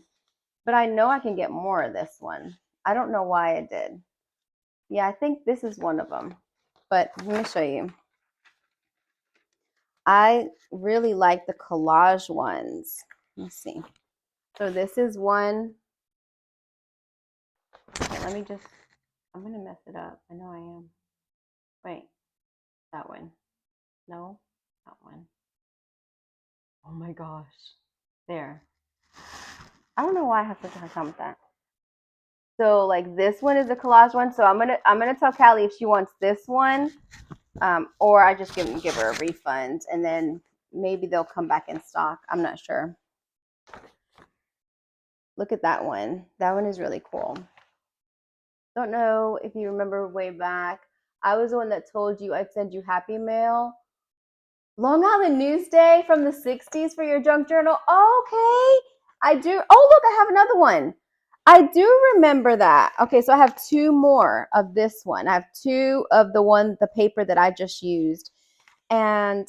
But I know I can get more of this one. I don't know why I did. Yeah, I think this is one of them. But let me show you. I really like the collage ones. Let's see. So this is one. Okay, I'm going to mess it up. I know I am. Wait, that one. No, that one. Oh my gosh. There. I don't know why I have such a hard time with that. So like this one is a collage one. So I'm gonna tell Callie if she wants this one, or I just give her a refund and then maybe they'll come back in stock. I'm not sure. Look at that one. That one is really cool. Don't know if you remember way back. I was the one that told you I'd send you Happy Mail. Long Island Newsday from the 60s for your junk journal. Okay. I do. Oh, look, I have another one. I do remember that. Okay, so I have 2 more of this one. I have 2 of the paper that I just used. And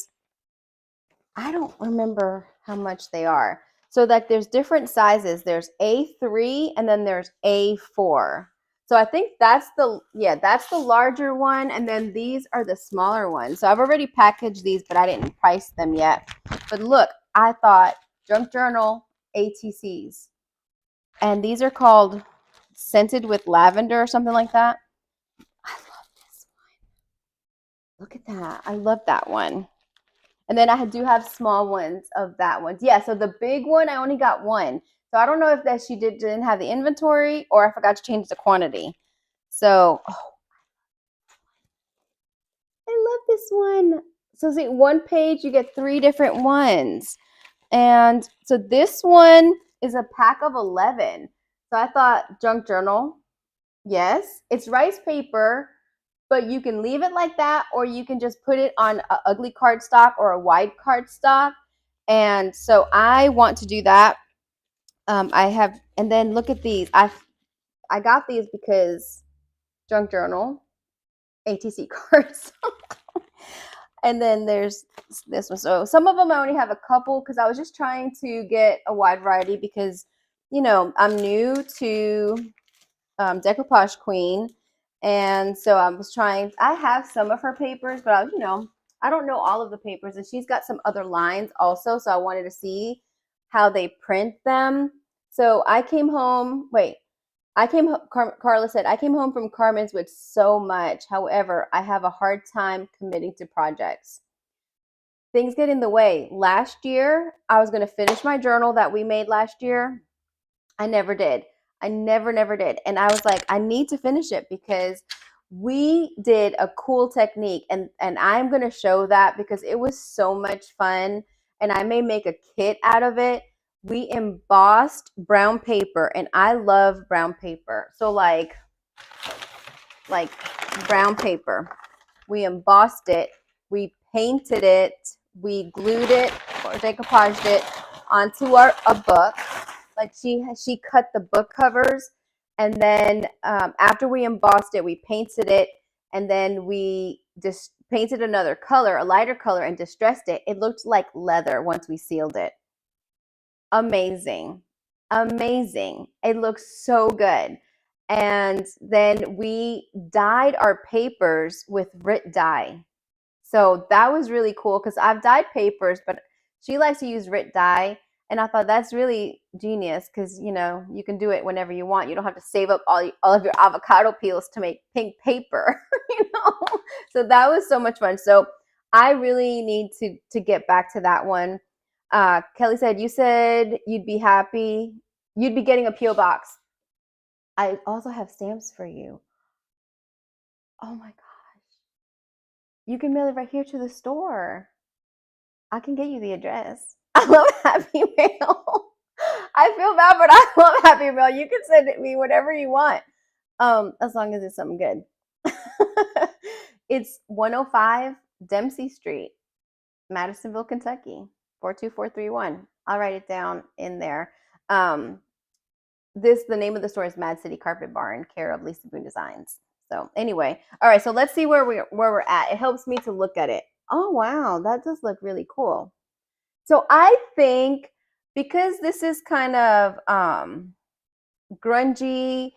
I don't remember how much they are. So like there's different sizes. There's A3 and then there's A4. So I think that's the larger one. And then these are the smaller ones. So I've already packaged these, but I didn't price them yet. But look, I thought Junk Journal ATCs. And these are called Scented with Lavender or something like that. I love this one. Look at that. I love that one. And then I do have small ones of that one. Yeah, so the big one, I only got one. So I don't know if that she didn't have the inventory or I forgot to change the quantity. So, I love this one. So see, one page, you get 3 different ones. And so this one is a pack of 11. So I thought junk journal, yes, it's rice paper, but you can leave it like that, or you can just put it on an ugly cardstock or a wide cardstock. And so I want to do that. And then look at these. I got these because junk journal, ATC cards. And then there's this one. So some of them I only have a couple because I was just trying to get a wide variety because, I'm new to Decoupage Queen. And so I have some of her papers, but I was, I don't know all of the papers, and she's got some other lines also. So I wanted to see how they print them. So I came home. Carla said, I came home from Carmen's with so much. However, I have a hard time committing to projects. Things get in the way. Last year, I was going to finish my journal that we made last year. I never did. I never did. And I was like, I need to finish it because we did a cool technique. And I'm going to show that because it was so much fun. And I may make a kit out of it. We embossed brown paper, and I love brown paper. So like brown paper. We embossed it. We painted it. We glued it or decoupaged it onto a book. Like she cut the book covers, and then after we embossed it, we painted it, and then we just painted another color, a lighter color, and distressed it. It looked like leather once we sealed it. Amazing. It looks so good. And then we dyed our papers with RIT dye. So that was really cool because I've dyed papers, but she likes to use RIT dye. And I thought that's really genius because, you know, you can do it whenever you want. You don't have to save up all of your avocado peels to make pink paper, you know? So that was so much fun. So I really need to get back to that one. Kelly said, you said you'd be happy. You'd be getting a P.O. box. I also have stamps for you. Oh my gosh. You can mail it right here to the store. I can get you the address. I love Happy Mail. I feel bad, but I love Happy Mail. You can send me whatever you want, as long as it's something good. It's 105 Dempsey Street, Madisonville, Kentucky, 42431. I'll write it down in there. The name of the store is Mad City Carpet Barn, care of Lisa Boone Designs. So anyway, all right. So let's see where we're at. It helps me to look at it. Oh wow, that does look really cool. So I think because this is kind of grungy,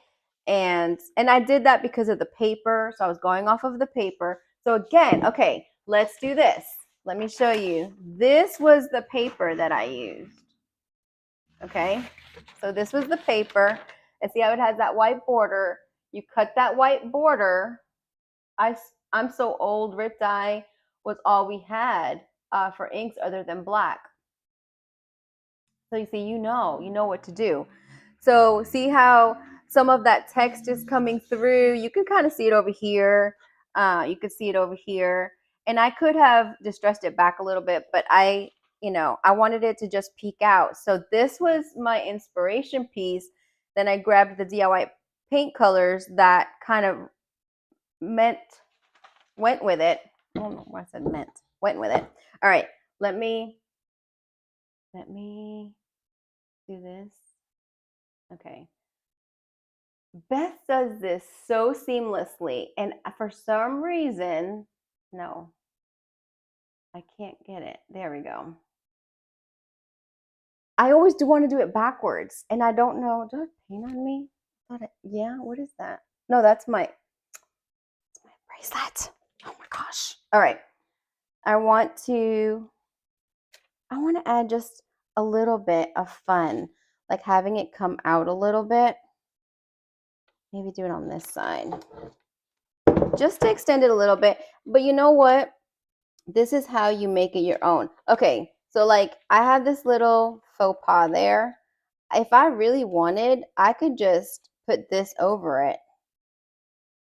and I did that because of the paper. So I was going off of the paper. So again, okay, let's do this. Let me show you. This was the paper that I used. Okay, so this was the paper, and see how it has that white border. You cut that white border. I'm so old. RIT dye was all we had for inks other than black. So you see, you know what to do. So see how some of that text is coming through. You can kind of see it over here. You can see it over here, and I could have distressed it back a little bit, but I wanted it to just peek out. So this was my inspiration piece. Then I grabbed the DIY paint colors that kind of went with it. I don't know why I said meant. Went with it. All right, let me do this. Okay. Beth does this so seamlessly, and for some reason, no, I can't get it. There we go. I always do want to do it backwards, and I don't know. Do I have paint on me? Yeah, what is that? No, that's my bracelet. Oh my gosh. All right. I want to add just a little bit of fun, like having it come out a little bit. Maybe do it on this side, just to extend it a little bit. But you know what? This is how you make it your own. Okay, so like I have this little faux pas there. If I really wanted, I could just put this over it.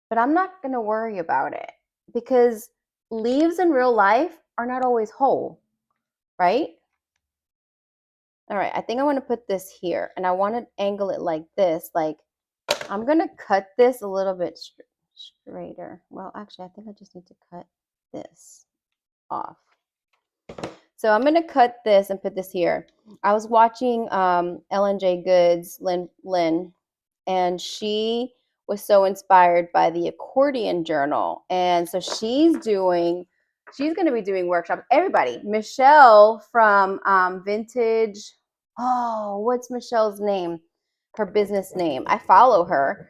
But I'm not going to worry about it because leaves in real life are not always whole, right? All right, I think I want to put this here, and I want to angle it like this. Like I'm going to cut this a little bit straighter. Well, actually, I think I just need to cut this off. So I'm going to cut this and put this here. I was watching Ellen J. Good's Lynn, and she was so inspired by the accordion journal. And so she's going to be doing workshops. Everybody, Michelle from Vintage. Oh, what's Michelle's name? Her business name. I follow her.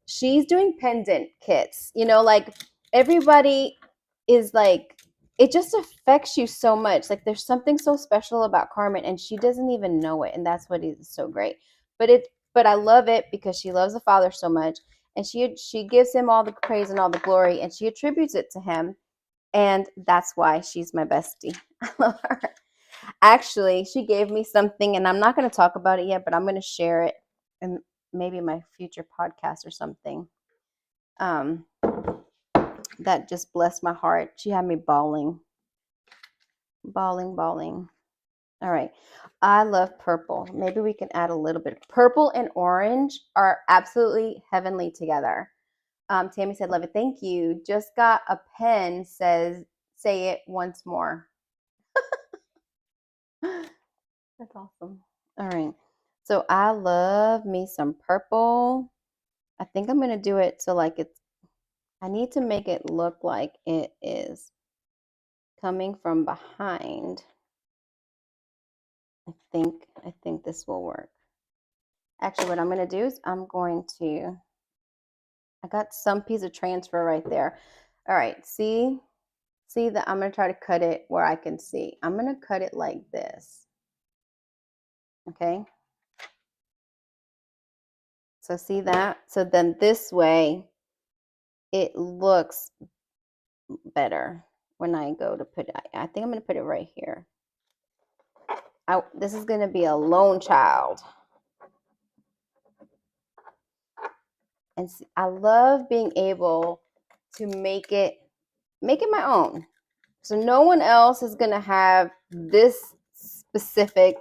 She's doing pendant kits. You know, like everybody is like it just affects you so much. Like there's something so special about Carmen and she doesn't even know it. And that's what is so great. But I love it because she loves the Father so much. And she gives him all the praise and all the glory and she attributes it to him. And that's why she's my bestie. I love her. Actually, she gave me something and I'm not going to talk about it yet, but I'm going to share it in maybe my future podcast or something. That just blessed my heart. She had me bawling. Bawling. All right. I love purple. Maybe we can add a little bit. Purple and orange are absolutely heavenly together. Tammy said, love it. Thank you. Just got a pen, says, say it once more. That's awesome. All right. So I love me some purple. I think I'm going to do it so like I need to make it look like it is coming from behind. I think this will work. Actually, what I'm going to do is I got some piece of transfer right there. All right, see that I'm going to try to cut it where I can see. I'm going to cut it like this. Okay. So see that? So then this way it looks better when I go to put it. I think I'm going to put it right here. This is going to be a lone child. And see, I love being able to make it my own. So no one else is going to have this specific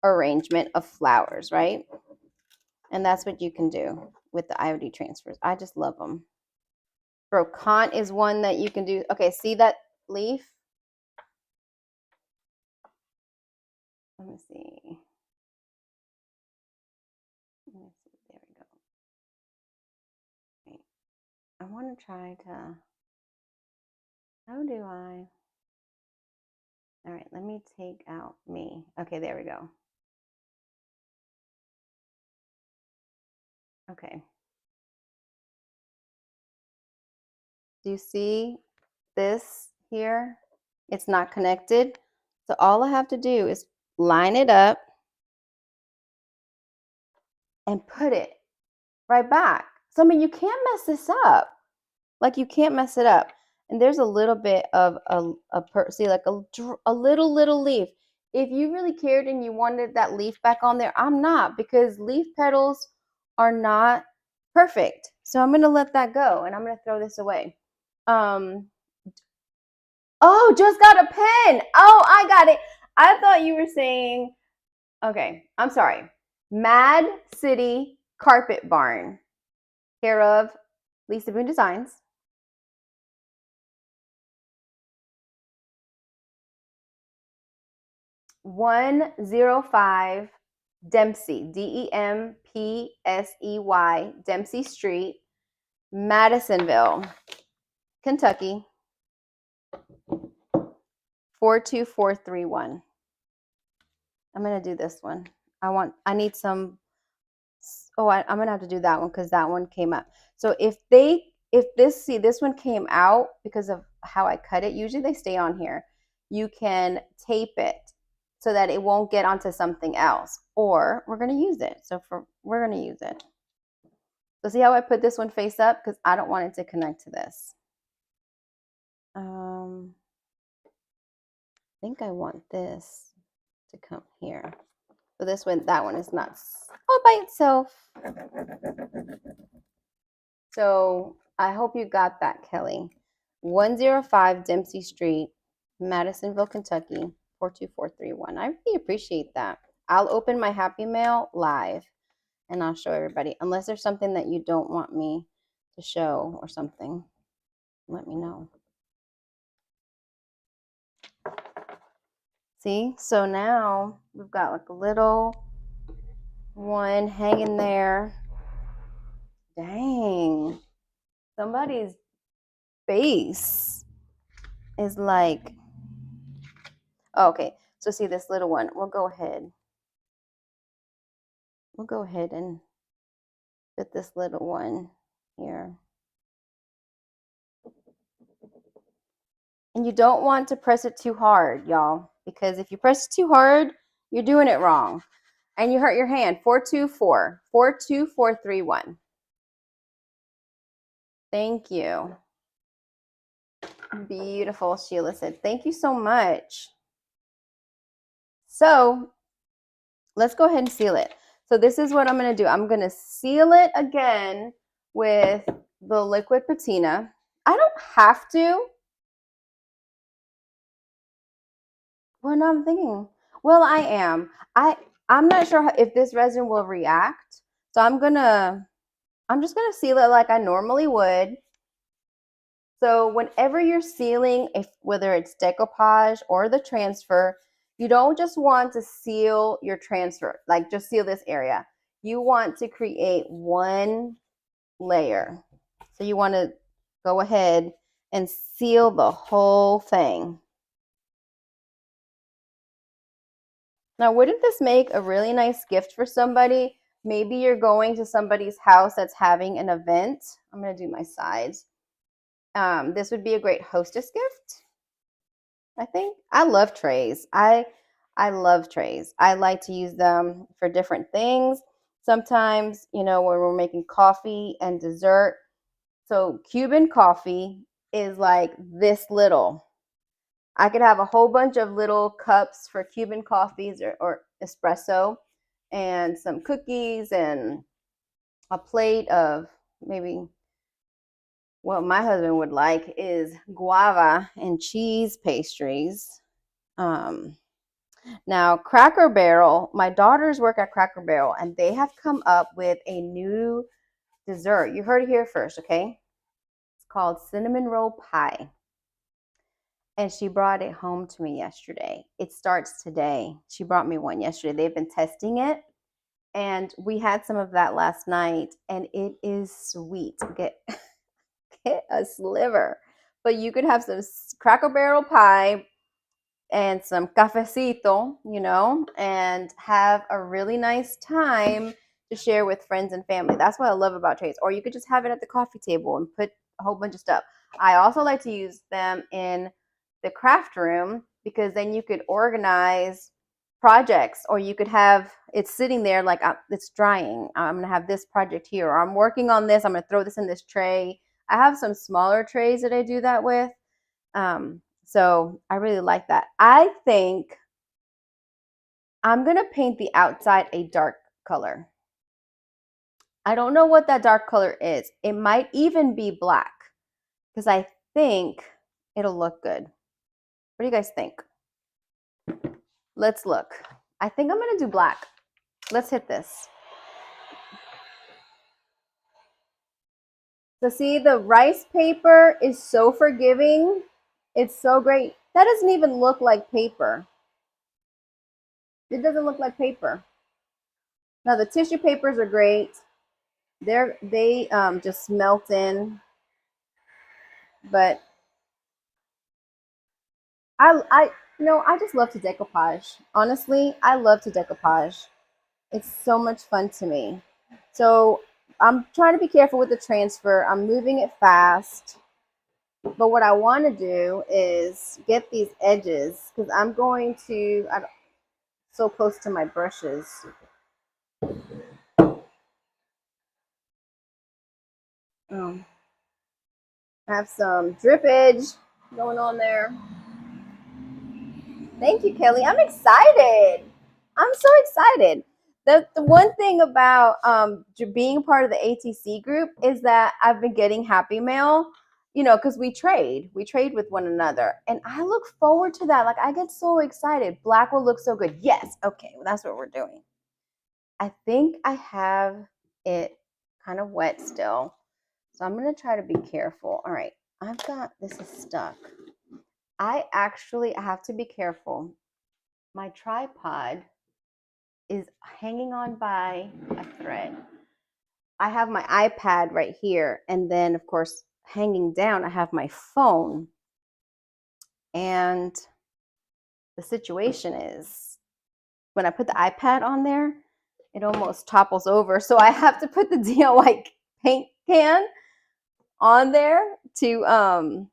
arrangement of flowers, right? And that's what you can do with the IOD transfers. I just love them. Brocante is one that you can do. Okay, see that leaf? Let me see. There we go. Okay. I want to try to, how do I? All right, let me take out me. Okay, there we go. Okay. Do you see this here? It's not connected. So all I have to do is line it up and put it right back. So I mean, you can't mess this up. Like you can't mess it up. And there's a little bit of see like a little leaf. If you really cared and you wanted that leaf back on there, I'm not, because leaf petals are not perfect. So I'm going to let that go and I'm going to throw this away. Oh, just got a pen. Oh, I got it. I thought you were saying, okay, I'm sorry. Mad City Carpet Barn, care of Lisa Boone Designs. 105 Dempsey, Dempsey, Dempsey Street, Madisonville, Kentucky, 42431. I'm going to do this one. I need some. Oh, I'm going to have to do that one because that one came up. So if this one came out because of how I cut it, usually they stay on here. You can tape it so that it won't get onto something else, or we're going to use it. So we're going to use it. So see how I put this one face up? Because I don't want it to connect to this. I think I want this to come here. So this one, that one is not all by itself. So I hope you got that, Kelly. 105 Dempsey Street, Madisonville, Kentucky, 42431. I really appreciate that. I'll open my Happy Mail live and I'll show everybody. Unless there's something that you don't want me to show or something, let me know. See, so now we've got like a little one hanging there. Dang, somebody's face is like, oh, okay. So see this little one, we'll go ahead and put this little one here. And you don't want to press it too hard, y'all, because if you press it too hard, you're doing it wrong. And you hurt your hand. 424, 42431. Thank you. Beautiful, Sheila said. Thank you so much. So let's go ahead and seal it. So this is what I'm going to do. I'm going to seal it again with the liquid patina. I don't have to. Well, no, I'm thinking. Well, I am. I'm not sure if this resin will react. So I'm just gonna seal it like I normally would. So whenever you're sealing, whether it's decoupage or the transfer, you don't just want to seal your transfer, like just seal this area. You want to create one layer. So you want to go ahead and seal the whole thing. Now, wouldn't this make a really nice gift for somebody? Maybe you're going to somebody's house that's having an event. I'm going to do my sides. This would be a great hostess gift, I think. I love trays. I love trays. I like to use them for different things. Sometimes, when we're making coffee and dessert. So Cuban coffee is like this little. I could have a whole bunch of little cups for Cuban coffees or espresso and some cookies and a plate of maybe what my husband would like is guava and cheese pastries. Now, Cracker Barrel, my daughters work at Cracker Barrel and they have come up with a new dessert. You heard it here first, okay? It's called cinnamon roll pie. And she brought it home to me yesterday. It starts today. She brought me one yesterday. They've been testing it. And we had some of that last night. And it is sweet. Get a sliver. But you could have some Cracker Barrel pie and some cafecito, and have a really nice time to share with friends and family. That's what I love about trays. Or you could just have it at the coffee table and put a whole bunch of stuff. I also like to use them in the craft room because then you could organize projects, or you could have it sitting there like it's drying. I'm going to have this project here, or I'm working on this. I'm going to throw this in this tray. I have some smaller trays that I do that with. So I really like that. I think I'm going to paint the outside a dark color. I don't know what that dark color is. It might even be black because I think it'll look good. What do you guys think? Let's look. I think I'm going to do black. Let's hit this. So see, the rice paper is so forgiving. It's so great. That doesn't even look like paper. It doesn't look like paper. Now the tissue papers are great. They just melt in. But I just love to decoupage. Honestly, I love to decoupage. It's so much fun to me. So I'm trying to be careful with the transfer. I'm moving it fast. But what I want to do is get these edges because I'm going to, so close to my brushes. I have some drippage going on there. Thank you, Kelly. I'm excited. I'm so excited. The one thing about being part of the ATC group is that I've been getting happy mail, because we trade with one another. And I look forward to that. Like, I get so excited. Black will look so good. Yes. Okay. Well, that's what we're doing. I think I have it kind of wet still. So I'm going to try to be careful. All right. This is stuck. I have to be careful. My tripod is hanging on by a thread. I have my iPad right here. And then, of course, hanging down, I have my phone. And the situation is when I put the iPad on there, it almost topples over. So I have to put the DIY paint can on there to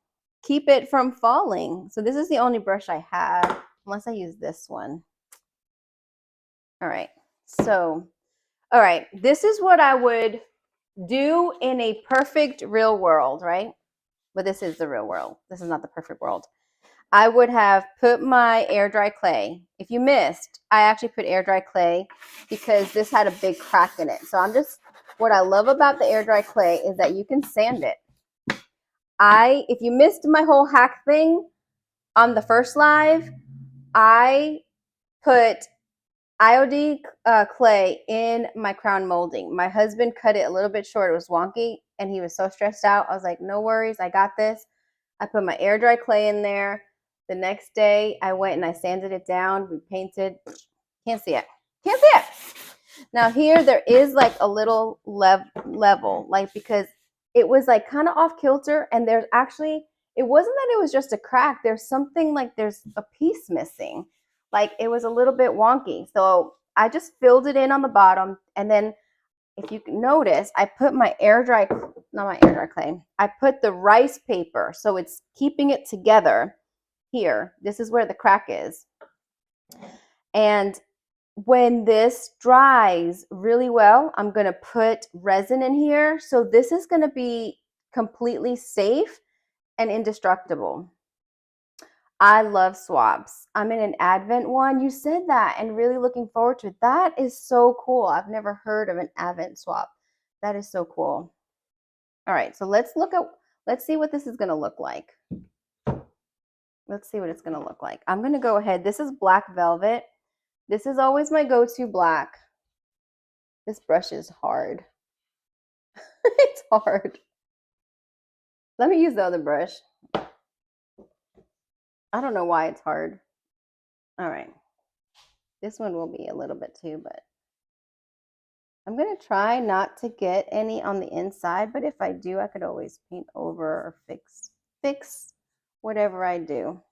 keep it from falling. So this is the only brush I have, unless I use this one. All right. So, all right. This is what I would do in a perfect real world, right? But this is the real world. This is not the perfect world. I would have put my air dry clay. If you missed, I actually put air dry clay because this had a big crack in it. So what I love about the air dry clay is that you can sand it. If you missed my whole hack thing on the first live, I put IOD clay in my crown molding. My husband cut it a little bit short. It was wonky and he was so stressed out. I was like, no worries, I got this. I put my air dry clay in there. The next day I went and I sanded it down. We painted. Can't see it. Can't see it. Now here there is like a little level, like because it was like kind of off kilter, and there's actually, it wasn't that it was just a crack. There's something like there's a piece missing. Like it was a little bit wonky. So I just filled it in on the bottom, and then if you can notice, I put my not my air dry clay. I put the rice paper, so it's keeping it together here. This is where the crack is. And when this dries really well, I'm going to put resin in here. So this is going to be completely safe and indestructible. I love swabs. I'm in an Advent one. You said that, and really looking forward to it. That is so cool. I've never heard of an Advent swab. That is so cool. All right, so let's see what this is going to look like. Let's see what it's going to look like. I'm going to go ahead. This is black velvet. This is always my go-to black. This brush is hard. It's hard. Let me use the other brush. I don't know why it's hard. All right. This one will be a little bit too, but I'm going to try not to get any on the inside, but if I do, I could always paint over or fix whatever I do.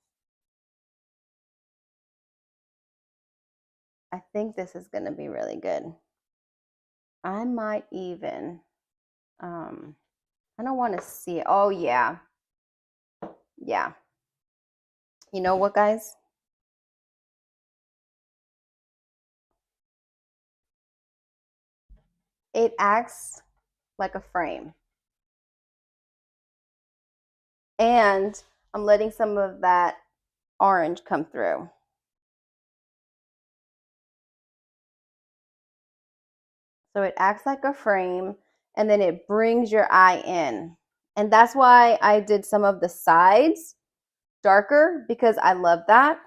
I think this is going to be really good. I might even, I don't want to see it. Oh, yeah. Yeah. You know what, guys? It acts like a frame. And I'm letting some of that orange come through. So it acts like a frame, and then it brings your eye in. And that's why I did some of the sides darker, because I love that.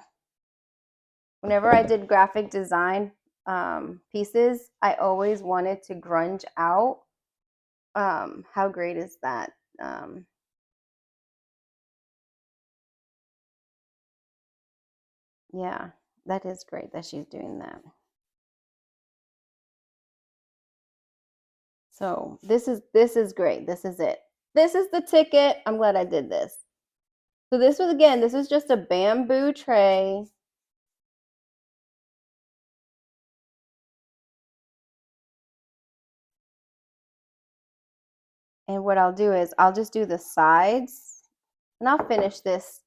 Whenever I did graphic design pieces, I always wanted to grunge out. How great is that? Yeah, that is great that she's doing that. So this is great. This is it. This is the ticket. I'm glad I did this. So this is just a bamboo tray. And what I'll do is I'll just do the sides, and I'll finish this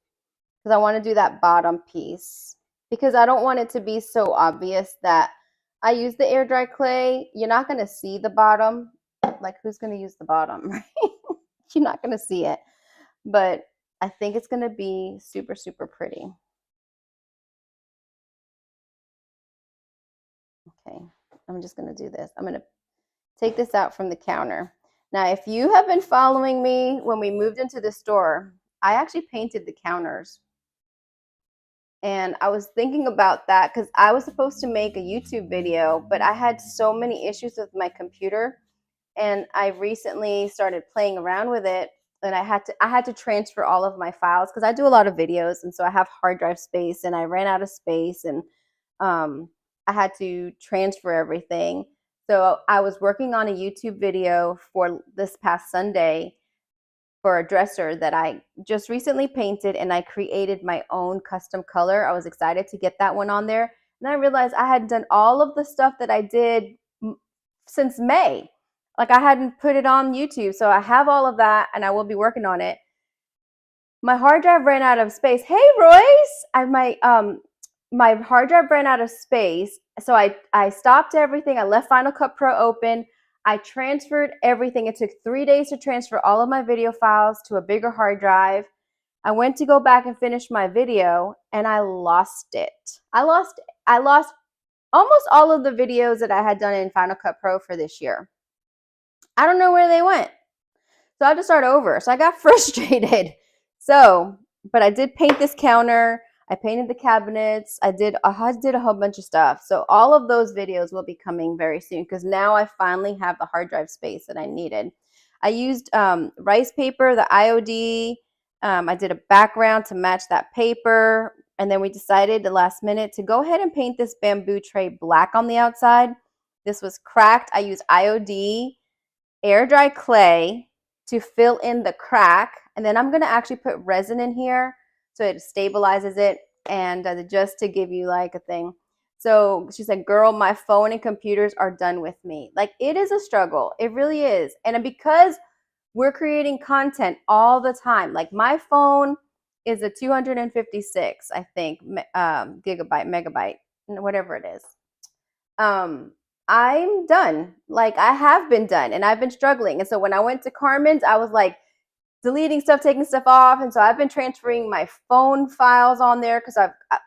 because I want to do that bottom piece, because I don't want it to be so obvious that I use the air dry clay. You're not going to see the bottom. Like, who's going to use the bottom, right? You're not going to see it. But I think it's going to be super, super pretty. Okay, I'm just going to do this. I'm going to take this out from the counter. Now, if you have been following me when we moved into the store, I actually painted the counters. And I was thinking about that because I was supposed to make a YouTube video, but I had so many issues with my computer. And I recently started playing around with it, and I had to transfer all of my files because I do a lot of videos, and so I have hard drive space, and I ran out of space, and I had to transfer everything. So I was working on a YouTube video for this past Sunday for a dresser that I just recently painted, and I created my own custom color. I was excited to get that one on there. And I realized I hadn't done all of the stuff that I did since May. Like, I hadn't put it on YouTube. So I have all of that, and I will be working on it. my hard drive ran out of space. Hey, Royce, my hard drive ran out of space, so I stopped everything. I left Final Cut Pro open. I transferred everything. It took 3 days to transfer all of my video files to a bigger hard drive. I went to go back and finish my video, and I lost it. I lost almost all of the videos that I had done in Final Cut Pro for this year. I don't know where they went. So I had to start over. So I got frustrated. But I did paint this counter. I painted the cabinets. I did a whole bunch of stuff. So all of those videos will be coming very soon because now I finally have the hard drive space that I needed. I used rice paper, the IOD. I did a background to match that paper. And then we decided the last minute to go ahead and paint this bamboo tray black on the outside. This was cracked. I used IOD, air dry clay to fill in the crack. And then I'm going to actually put resin in here so it stabilizes it and just to give you like a thing. So she said, girl, my phone and computers are done with me. Like, it is a struggle. It really is. And because we're creating content all the time, like my phone is a 256, I think, megabyte, whatever it is. I'm done. Like, I have been done and I've been struggling. And so when I went to Carmen's, I was like deleting stuff, taking stuff off. And so I've been transferring my phone files on there because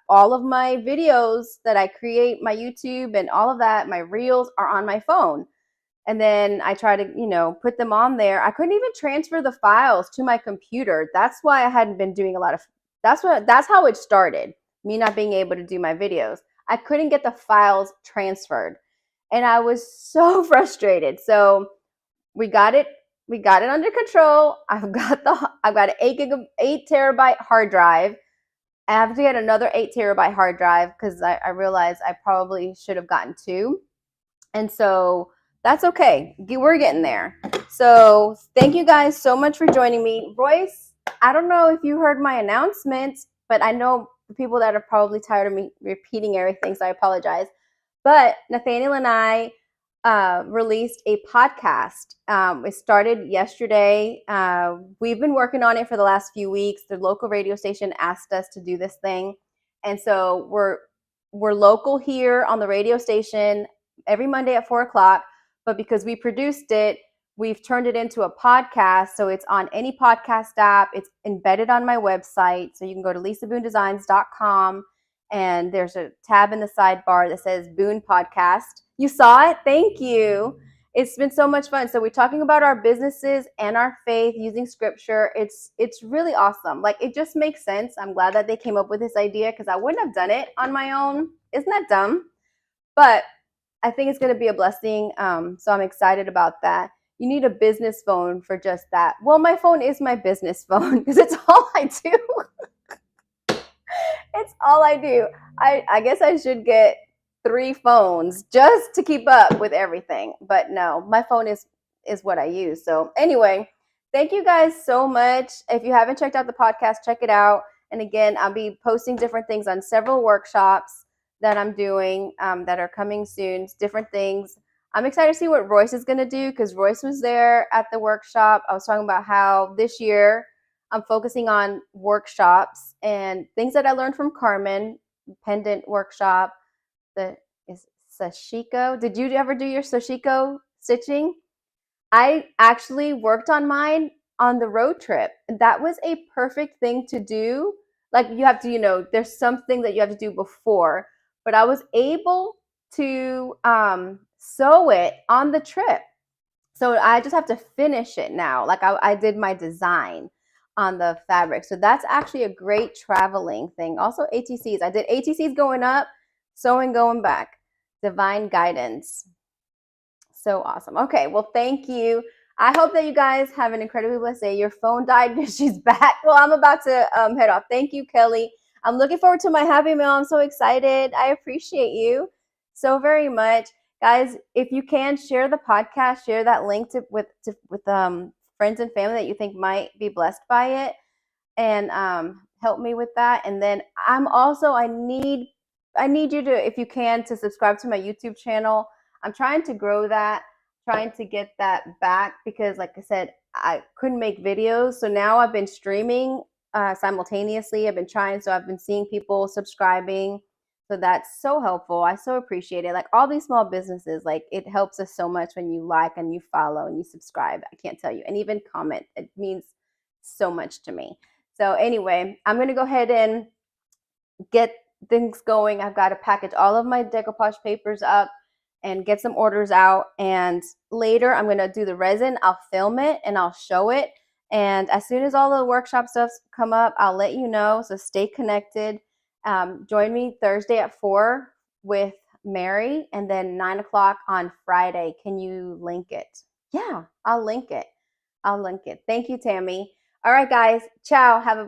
all of my videos that I create, my YouTube and all of that, my reels are on my phone. And then I try to, put them on there. I couldn't even transfer the files to my computer. That's why I hadn't been doing that's how it started, me not being able to do my videos. I couldn't get the files transferred. And I was so frustrated. So we got it under control. I've got an 8 terabyte hard drive. I have to get another 8 terabyte hard drive because I realized I probably should have gotten 2. And so that's okay. We're getting there. So thank you guys so much for joining me. Royce, I don't know if you heard my announcements, but I know the people that are probably tired of me repeating everything, so I apologize. But Nathaniel and I released a podcast. It started yesterday. We've been working on it for the last few weeks. The local radio station asked us to do this thing. And so we're local here on the radio station every Monday at 4:00. But because we produced it, we've turned it into a podcast. So it's on any podcast app. It's embedded on my website. So you can go to lisaboondesigns.com and there's a tab in the sidebar that says Boone Podcast. You saw it? Thank you. It's been so much fun. So we're talking about our businesses and our faith using scripture. It's really awesome. Like, it just makes sense. I'm glad that they came up with this idea because I wouldn't have done it on my own. Isn't that dumb? But I think it's going to be a blessing. So I'm excited about that. You need a business phone for just that. Well, my phone is my business phone because it's all I do. It's all I do. I guess I should get 3 phones just to keep up with everything. But no, my phone is what I use. So anyway, thank you guys so much. If you haven't checked out the podcast, check it out. And again, I'll be posting different things on several workshops that I'm doing that are coming soon, different things. I'm excited to see what Royce is going to do because Royce was there at the workshop. I was talking about how this year I'm focusing on workshops and things that I learned from Carmen, pendant workshop, is sashiko. Did you ever do your sashiko stitching? I actually worked on mine on the road trip. That was a perfect thing to do. Like, you have to, there's something that you have to do before. But I was able to sew it on the trip. So I just have to finish it now. Like, I did my design on the fabric. So that's actually a great traveling thing. Also ATCs. I did ATCs going up, sewing going back. Divine guidance. So awesome. Okay, well, thank you. I hope that you guys have an incredibly blessed day. Your phone died and she's back. Well, I'm about to head off. Thank you, Kelly. I'm looking forward to my Happy Meal. I'm so excited. I appreciate you so very much. Guys, if you can, share the podcast, share that link with friends and family that you think might be blessed by it, and help me with that. And then I need you to, if you can, to subscribe to my YouTube channel. I'm trying to grow that, trying to get that back because, like I said, I couldn't make videos. So now I've been streaming simultaneously. I've been trying, so I've been seeing people subscribing. So that's so helpful. I so appreciate it. Like all these small businesses, like it helps us so much when you like and you follow and you subscribe. I can't tell you. And even comment. It means so much to me. So anyway, I'm going to go ahead and get things going. I've got to package all of my decoupage papers up and get some orders out. And later I'm going to do the resin. I'll film it and I'll show it. And as soon as all the workshop stuff come up, I'll let you know. So stay connected. Join me Thursday at 4 with Mary, and then 9 o'clock on Friday. Can you link it? Yeah, I'll link it. I'll link it. Thank you, Tammy. All right, guys. Ciao. Have a